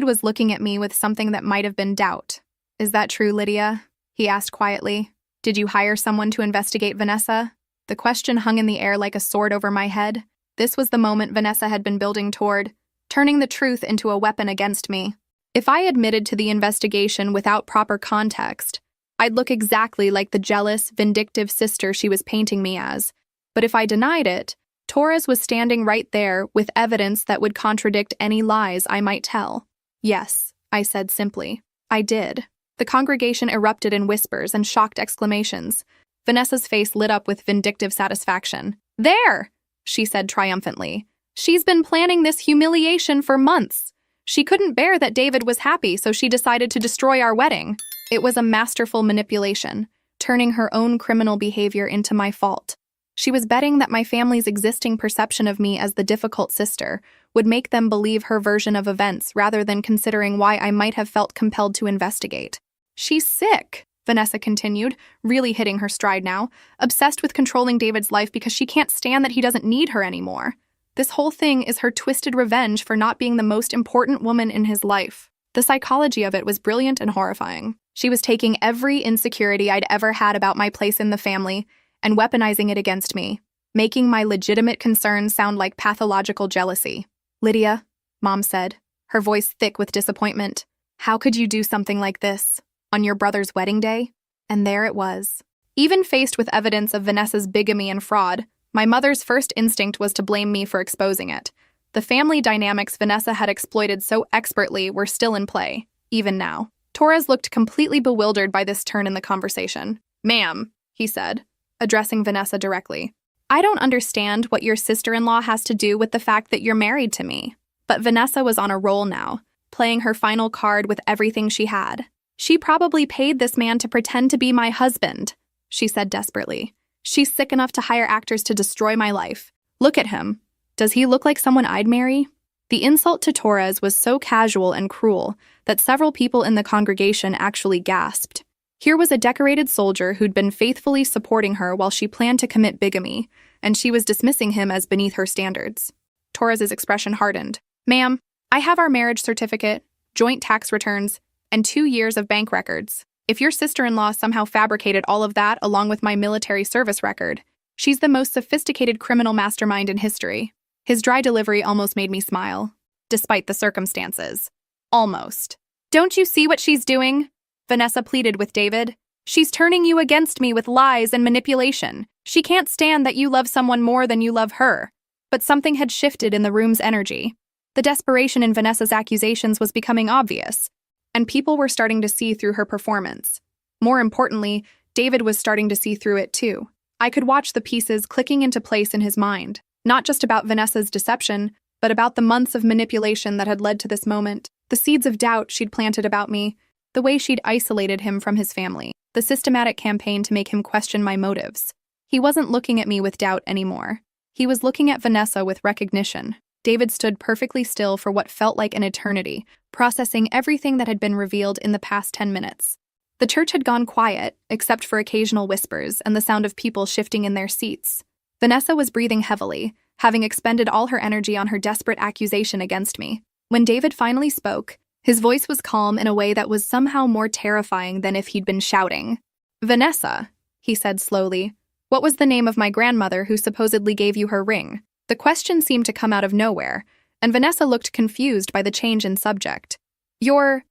[SPEAKER 1] was looking at me with something that might have been doubt. Is that true, Lydia? He asked quietly. Did you hire someone to investigate Vanessa? The question hung in the air like a sword over my head. This was the moment Vanessa had been building toward, turning the truth into a weapon against me. If I admitted to the investigation without proper context, I'd look exactly like the jealous, vindictive sister she was painting me as. But if I denied it, Torres was standing right there with evidence that would contradict any lies I might tell. Yes, I said simply. I did. The congregation erupted in whispers and shocked exclamations. Vanessa's face lit up with vindictive satisfaction. There! She said triumphantly. She's been planning this humiliation for months. She couldn't bear that David was happy, so she decided to destroy our wedding. It was a masterful manipulation, turning her own criminal behavior into my fault. She was betting that my family's existing perception of me as the difficult sister would make them believe her version of events rather than considering why I might have felt compelled to investigate. She's sick, Vanessa continued, really hitting her stride now, obsessed with controlling David's life because she can't stand that he doesn't need her anymore. This whole thing is her twisted revenge for not being the most important woman in his life. The psychology of it was brilliant and horrifying. She was taking every insecurity I'd ever had about my place in the family and weaponizing it against me, making my legitimate concerns sound like pathological jealousy. Lydia, Mom said, her voice thick with disappointment, how could you do something like this on your brother's wedding day? And there it was. Even faced with evidence of Vanessa's bigamy and fraud, my mother's first instinct was to blame me for exposing it. The family dynamics Vanessa had exploited so expertly were still in play, even now. Torres looked completely bewildered by this turn in the conversation. Ma'am, he said, addressing Vanessa directly. I don't understand what your sister-in-law has to do with the fact that you're married to me. But Vanessa was on a roll now, playing her final card with everything she had. She probably paid this man to pretend to be my husband, she said desperately. She's sick enough to hire actors to destroy my life. Look at him. Does he look like someone I'd marry? The insult to Torres was so casual and cruel that several people in the congregation actually gasped. Here was a decorated soldier who'd been faithfully supporting her while she planned to commit bigamy, and she was dismissing him as beneath her standards. Torres's expression hardened. Ma'am, I have our marriage certificate, joint tax returns, and 2 years of bank records. If your sister-in-law somehow fabricated all of that along with my military service record, she's the most sophisticated criminal mastermind in history. His dry delivery almost made me smile, despite the circumstances. Almost. Don't you see what she's doing? Vanessa pleaded with David. She's turning you against me with lies and manipulation. She can't stand that you love someone more than you love her. But something had shifted in the room's energy. The desperation in Vanessa's accusations was becoming obvious, and people were starting to see through her performance. More importantly, David was starting to see through it too. I could watch the pieces clicking into place in his mind, not just about Vanessa's deception, but about the months of manipulation that had led to this moment, the seeds of doubt she'd planted about me, the way she'd isolated him from his family, the systematic campaign to make him question my motives. He wasn't looking at me with doubt anymore. He was looking at Vanessa with recognition. David stood perfectly still for what felt like an eternity, processing everything that had been revealed in the past 10 minutes. The church had gone quiet, except for occasional whispers and the sound of people shifting in their seats. Vanessa was breathing heavily, having expended all her energy on her desperate accusation against me. When David finally spoke, his voice was calm in a way that was somehow more terrifying than if he'd been shouting. Vanessa, he said slowly, what was the name of my grandmother who supposedly gave you her ring? The question seemed to come out of nowhere, and Vanessa looked confused by the change in subject. Your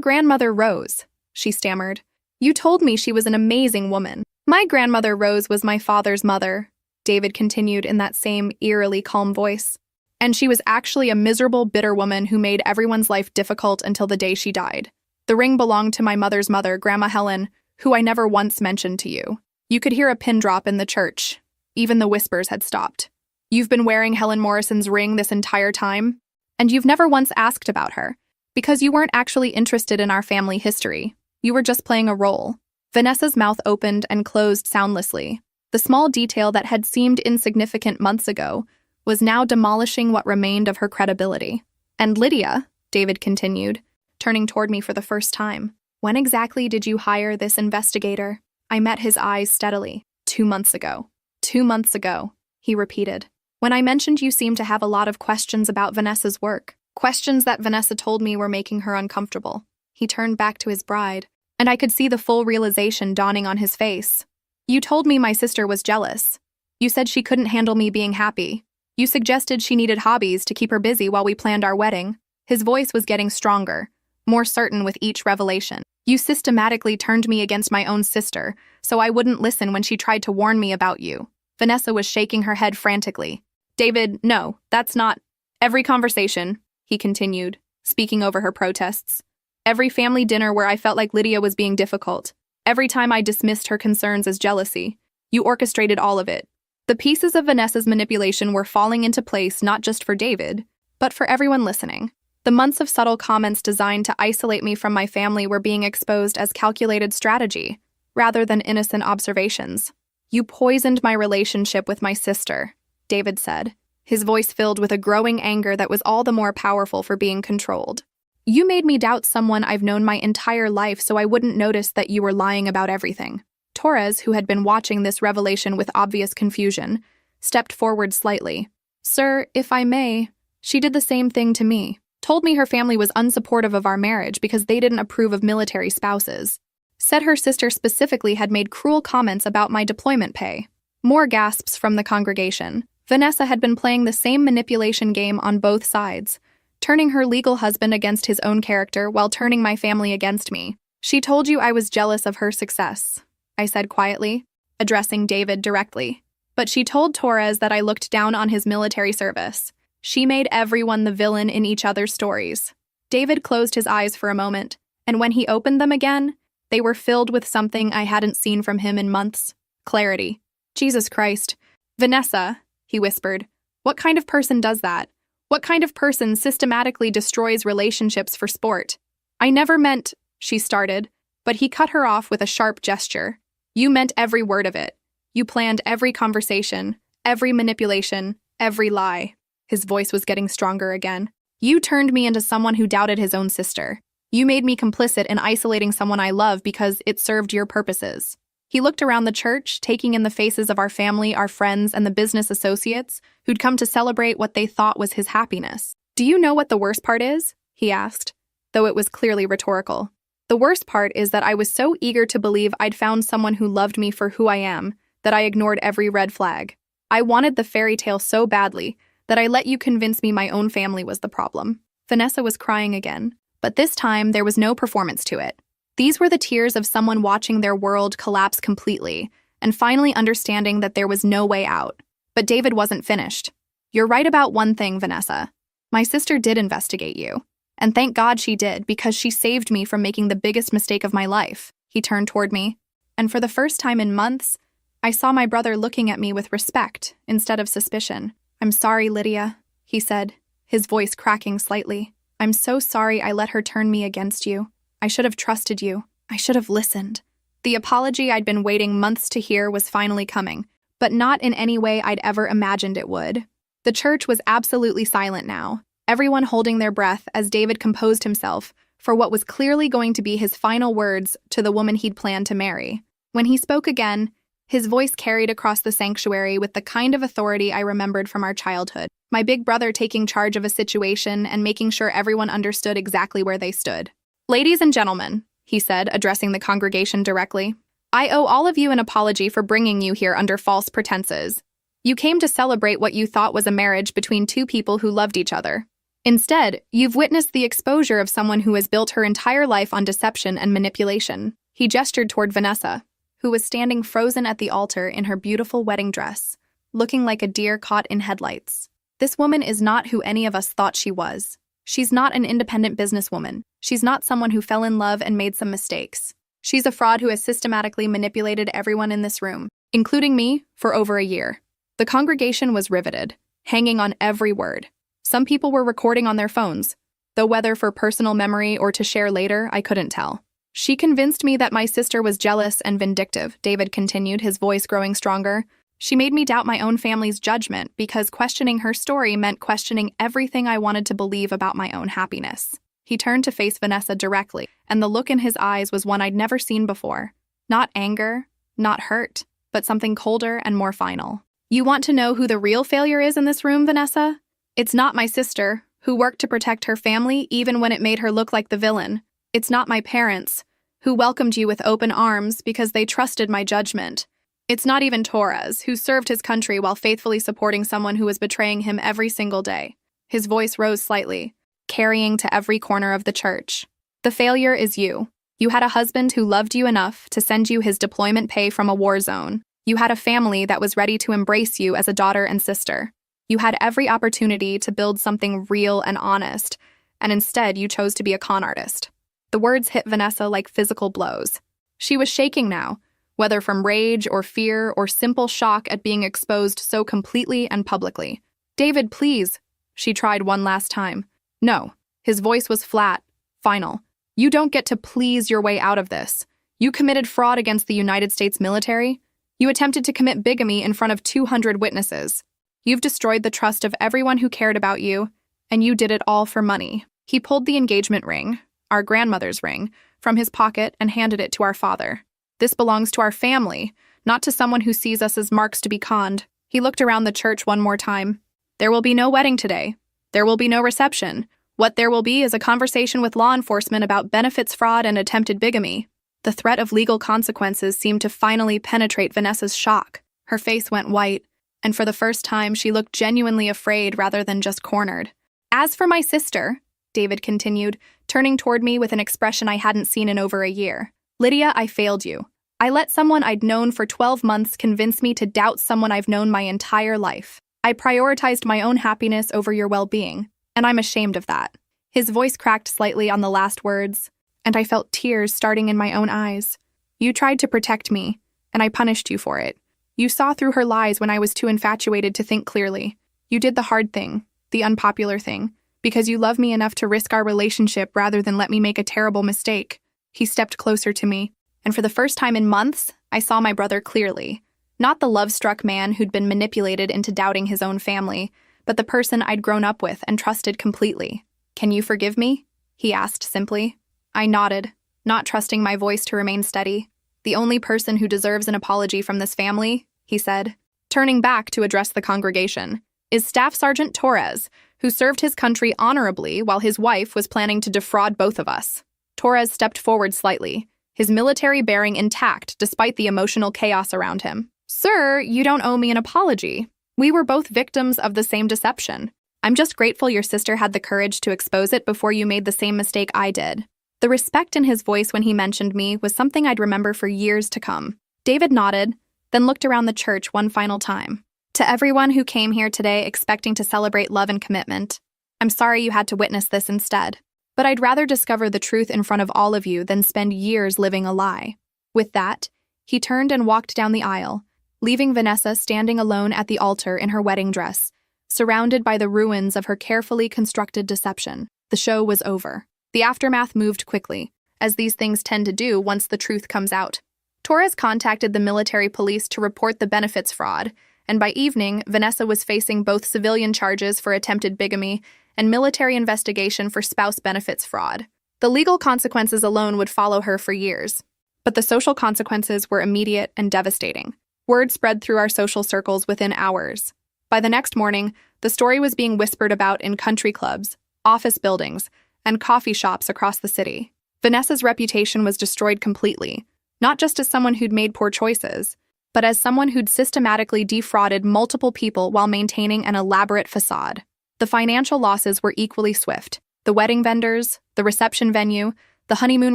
[SPEAKER 1] grandmother Rose, she stammered. You told me she was an amazing woman. My grandmother Rose was my father's mother, David continued in that same eerily calm voice. And she was actually a miserable, bitter woman who made everyone's life difficult until the day she died. The ring belonged to my mother's mother, Grandma Helen, who I never once mentioned to you. You could hear a pin drop in the church. Even the whispers had stopped. You've been wearing Helen Morrison's ring this entire time, and you've never once asked about her, because you weren't actually interested in our family history. You were just playing a role. Vanessa's mouth opened and closed soundlessly. The small detail that had seemed insignificant months ago was now demolishing what remained of her credibility. And Lydia, David continued, turning toward me for the first time, when exactly did you hire this investigator? I met his eyes steadily. 2 months ago. 2 months ago, he repeated. When I mentioned you seemed to have a lot of questions about Vanessa's work, questions that Vanessa told me were making her uncomfortable. He turned back to his bride, and I could see the full realization dawning on his face. You told me my sister was jealous. You said she couldn't handle me being happy. You suggested she needed hobbies to keep her busy while we planned our wedding. His voice was getting stronger, more certain with each revelation. You systematically turned me against my own sister, so I wouldn't listen when she tried to warn me about you. Vanessa was shaking her head frantically. David, no, that's not. Every conversation, he continued, speaking over her protests. Every family dinner where I felt like Lydia was being difficult. Every time I dismissed her concerns as jealousy. You orchestrated all of it. The pieces of Vanessa's manipulation were falling into place not just for David, but for everyone listening. The months of subtle comments designed to isolate me from my family were being exposed as calculated strategy, rather than innocent observations. You poisoned my relationship with my sister, David said, his voice filled with a growing anger that was all the more powerful for being controlled. You made me doubt someone I've known my entire life so I wouldn't notice that you were lying about everything. Torres, who had been watching this revelation with obvious confusion, stepped forward slightly. Sir, if I may, she did the same thing to me. Told me her family was unsupportive of our marriage because they didn't approve of military spouses. Said her sister specifically had made cruel comments about my deployment pay. More gasps from the congregation. Vanessa had been playing the same manipulation game on both sides, turning her legal husband against his own character while turning my family against me. She told you I was jealous of her success, I said quietly, addressing David directly. But she told Torres that I looked down on his military service. She made everyone the villain in each other's stories. David closed his eyes for a moment, and when he opened them again, they were filled with something I hadn't seen from him in months. Clarity. Jesus Christ. Vanessa, he whispered. What kind of person does that? What kind of person systematically destroys relationships for sport? I never meant, she started, but he cut her off with a sharp gesture. You meant every word of it. You planned every conversation, every manipulation, every lie. His voice was getting stronger again. You turned me into someone who doubted his own sister. You made me complicit in isolating someone I love because it served your purposes. He looked around the church, taking in the faces of our family, our friends, and the business associates who'd come to celebrate what they thought was his happiness. Do you know what the worst part is? He asked, though it was clearly rhetorical. The worst part is that I was so eager to believe I'd found someone who loved me for who I am that I ignored every red flag. I wanted the fairy tale so badly that I let you convince me my own family was the problem. Vanessa was crying again, but this time there was no performance to it. These were the tears of someone watching their world collapse completely and finally understanding that there was no way out. But David wasn't finished. You're right about one thing, Vanessa. My sister did investigate you. And thank God she did, because she saved me from making the biggest mistake of my life. He turned toward me, and for the first time in months, I saw my brother looking at me with respect instead of suspicion. I'm sorry, Lydia, he said, his voice cracking slightly. I'm so sorry I let her turn me against you. I should have trusted you. I should have listened. The apology I'd been waiting months to hear was finally coming, but not in any way I'd ever imagined it would. The church was absolutely silent now, everyone holding their breath as David composed himself for what was clearly going to be his final words to the woman he'd planned to marry. When he spoke again, his voice carried across the sanctuary with the kind of authority I remembered from our childhood. My big brother taking charge of a situation and making sure everyone understood exactly where they stood. Ladies and gentlemen, he said, addressing the congregation directly, I owe all of you an apology for bringing you here under false pretenses. You came to celebrate what you thought was a marriage between two people who loved each other. Instead, you've witnessed the exposure of someone who has built her entire life on deception and manipulation. He gestured toward Vanessa, who was standing frozen at the altar in her beautiful wedding dress, looking like a deer caught in headlights. This woman is not who any of us thought she was. She's not an independent businesswoman. She's not someone who fell in love and made some mistakes. She's a fraud who has systematically manipulated everyone in this room, including me, for over a year. The congregation was riveted, hanging on every word. Some people were recording on their phones, though whether for personal memory or to share later, I couldn't tell. She convinced me that my sister was jealous and vindictive, David continued, his voice growing stronger. She made me doubt my own family's judgment because questioning her story meant questioning everything I wanted to believe about my own happiness. He turned to face Vanessa directly, and the look in his eyes was one I'd never seen before. Not anger, not hurt, but something colder and more final. You want to know who the real failure is in this room, Vanessa? It's not my sister, who worked to protect her family even when it made her look like the villain. It's not my parents, who welcomed you with open arms because they trusted my judgment. It's not even Torres, who served his country while faithfully supporting someone who was betraying him every single day. His voice rose slightly, carrying to every corner of the church. The failure is you. You had a husband who loved you enough to send you his deployment pay from a war zone. You had a family that was ready to embrace you as a daughter and sister. You had every opportunity to build something real and honest, and instead you chose to be a con artist. The words hit Vanessa like physical blows. She was shaking now, whether from rage or fear or simple shock at being exposed so completely and publicly. "David, please," she tried one last time. "No." His voice was flat, final. "You don't get to please your way out of this. You committed fraud against the United States military. You attempted to commit bigamy in front of 200 witnesses. You've destroyed the trust of everyone who cared about you, and you did it all for money." He pulled the engagement ring, our grandmother's ring, from his pocket and handed it to our father. "This belongs to our family, not to someone who sees us as marks to be conned." He looked around the church one more time. "There will be no wedding today. There will be no reception. What there will be is a conversation with law enforcement about benefits fraud and attempted bigamy." The threat of legal consequences seemed to finally penetrate Vanessa's shock. Her face went white, and for the first time she looked genuinely afraid rather than just cornered. "As for my sister," David continued, turning toward me with an expression I hadn't seen in over a year. "Lydia, I failed you. I let someone I'd known for 12 months convince me to doubt someone I've known my entire life. I prioritized my own happiness over your well-being, and I'm ashamed of that." His voice cracked slightly on the last words, and I felt tears starting in my own eyes. "You tried to protect me, and I punished you for it. You saw through her lies when I was too infatuated to think clearly. You did the hard thing, the unpopular thing, because you love me enough to risk our relationship rather than let me make a terrible mistake." He stepped closer to me, and for the first time in months, I saw my brother clearly. Not the love-struck man who'd been manipulated into doubting his own family, but the person I'd grown up with and trusted completely. "Can you forgive me?" he asked simply. I nodded, not trusting my voice to remain steady. "The only person who deserves an apology from this family," he said, turning back to address the congregation, "is Staff Sergeant Torres, who served his country honorably while his wife was planning to defraud both of us." Torres stepped forward slightly, his military bearing intact despite the emotional chaos around him. "Sir, you don't owe me an apology. We were both victims of the same deception. I'm just grateful your sister had the courage to expose it before you made the same mistake I did." The respect in his voice when he mentioned me was something I'd remember for years to come. David nodded, then looked around the church one final time. "To everyone who came here today expecting to celebrate love and commitment, I'm sorry you had to witness this instead. But I'd rather discover the truth in front of all of you than spend years living a lie." With that, he turned and walked down the aisle, leaving Vanessa standing alone at the altar in her wedding dress, surrounded by the ruins of her carefully constructed deception. The show was over. The aftermath moved quickly, as these things tend to do once the truth comes out. Torres contacted the military police to report the benefits fraud, and by evening, Vanessa was facing both civilian charges for attempted bigamy and military investigation for spouse benefits fraud. The legal consequences alone would follow her for years, but the social consequences were immediate and devastating. Word spread through our social circles within hours. By the next morning, the story was being whispered about in country clubs, office buildings, and coffee shops across the city. Vanessa's reputation was destroyed completely, not just as someone who'd made poor choices, but as someone who'd systematically defrauded multiple people while maintaining an elaborate facade. The financial losses were equally swift. The wedding vendors, the reception venue, the honeymoon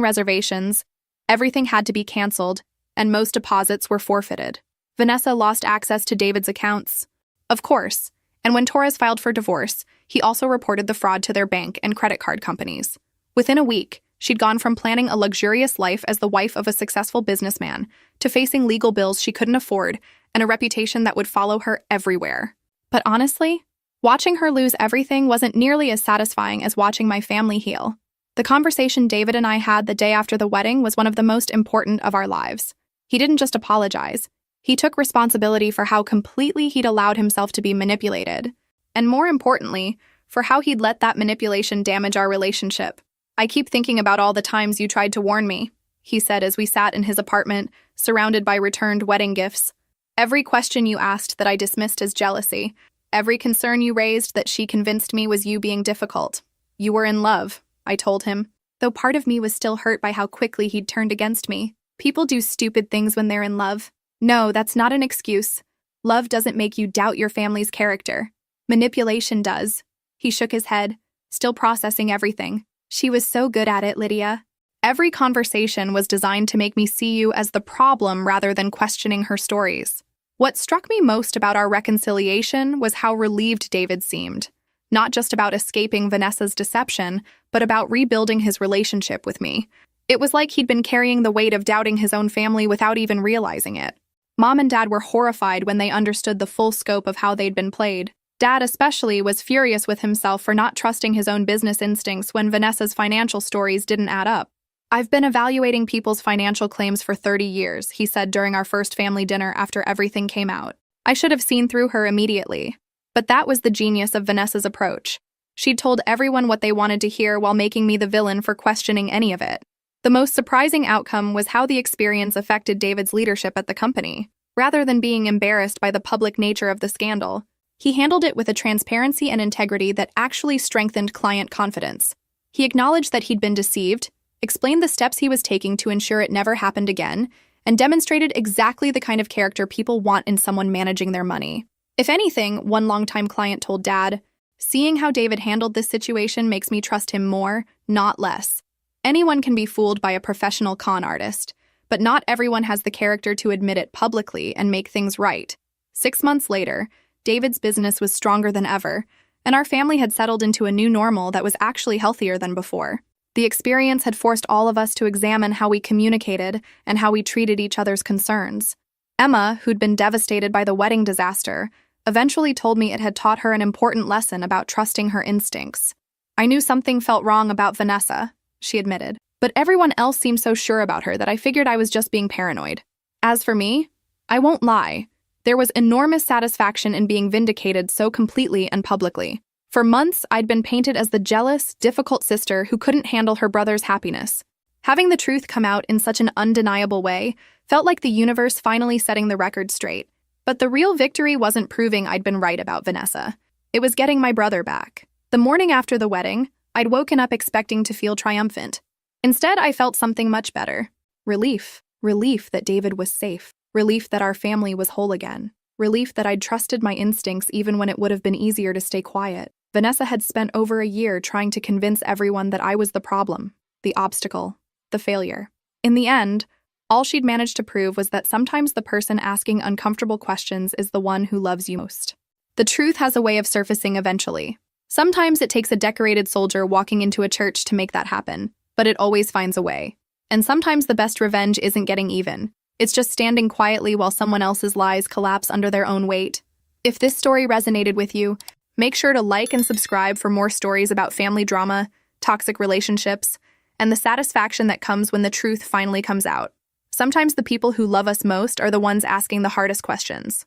[SPEAKER 1] reservations, everything had to be canceled, and most deposits were forfeited. Vanessa lost access to David's accounts, of course, and when Torres filed for divorce, he also reported the fraud to their bank and credit card companies. Within a week, she'd gone from planning a luxurious life as the wife of a successful businessman to facing legal bills she couldn't afford and a reputation that would follow her everywhere. But honestly, watching her lose everything wasn't nearly as satisfying as watching my family heal. The conversation David and I had the day after the wedding was one of the most important of our lives. He didn't just apologize. He took responsibility for how completely he'd allowed himself to be manipulated, and more importantly, for how he'd let that manipulation damage our relationship. "I keep thinking about all the times you tried to warn me," he said as we sat in his apartment, surrounded by returned wedding gifts. "Every question you asked that I dismissed as jealousy. Every concern you raised that she convinced me was you being difficult. You were in love," I told him, though part of me was still hurt by how quickly he'd turned against me. People do stupid things when they're in love. No, that's not an excuse. Love doesn't make you doubt your family's character. Manipulation does. He shook his head, still processing everything. She was so good at it, Lydia. Every conversation was designed to make me see you as the problem rather than questioning her stories. What struck me most about our reconciliation was how relieved David seemed. Not just about escaping Vanessa's deception, but about rebuilding his relationship with me. It was like he'd been carrying the weight of doubting his own family without even realizing it. Mom and Dad were horrified when they understood the full scope of how they'd been played. Dad especially was furious with himself for not trusting his own business instincts when Vanessa's financial stories didn't add up. "I've been evaluating people's financial claims for 30 years, he said during our first family dinner after everything came out. I should have seen through her immediately. But that was the genius of Vanessa's approach. She'd told everyone what they wanted to hear while making me the villain for questioning any of it. The most surprising outcome was how the experience affected David's leadership at the company. Rather than being embarrassed by the public nature of the scandal, he handled it with a transparency and integrity that actually strengthened client confidence. He acknowledged that he'd been deceived, explained the steps he was taking to ensure it never happened again, and demonstrated exactly the kind of character people want in someone managing their money. If anything, one longtime client told Dad, "Seeing how David handled this situation makes me trust him more, not less. Anyone can be fooled by a professional con artist, but not everyone has the character to admit it publicly and make things right." 6 months later, David's business was stronger than ever, and our family had settled into a new normal that was actually healthier than before. The experience had forced all of us to examine how we communicated and how we treated each other's concerns. Emma, who'd been devastated by the wedding disaster, eventually told me it had taught her an important lesson about trusting her instincts. "I knew something felt wrong about Vanessa," she admitted, "but everyone else seemed so sure about her that I figured I was just being paranoid. As for me, I won't lie. There was enormous satisfaction in being vindicated so completely and publicly. For months, I'd been painted as the jealous, difficult sister who couldn't handle her brother's happiness. Having the truth come out in such an undeniable way felt like the universe finally setting the record straight. But the real victory wasn't proving I'd been right about Vanessa. It was getting my brother back. The morning after the wedding, I'd woken up expecting to feel triumphant. Instead, I felt something much better. Relief. Relief that David was safe. Relief that our family was whole again. Relief that I'd trusted my instincts even when it would have been easier to stay quiet. Vanessa had spent over a year trying to convince everyone that I was the problem, the obstacle, the failure. In the end, all she'd managed to prove was that sometimes the person asking uncomfortable questions is the one who loves you most. The truth has a way of surfacing eventually. Sometimes it takes a decorated soldier walking into a church to make that happen, but it always finds a way. And sometimes the best revenge isn't getting even. It's just standing quietly while someone else's lies collapse under their own weight. If this story resonated with you, make sure to like and subscribe for more stories about family drama, toxic relationships, and the satisfaction that comes when the truth finally comes out. Sometimes the people who love us most are the ones asking the hardest questions.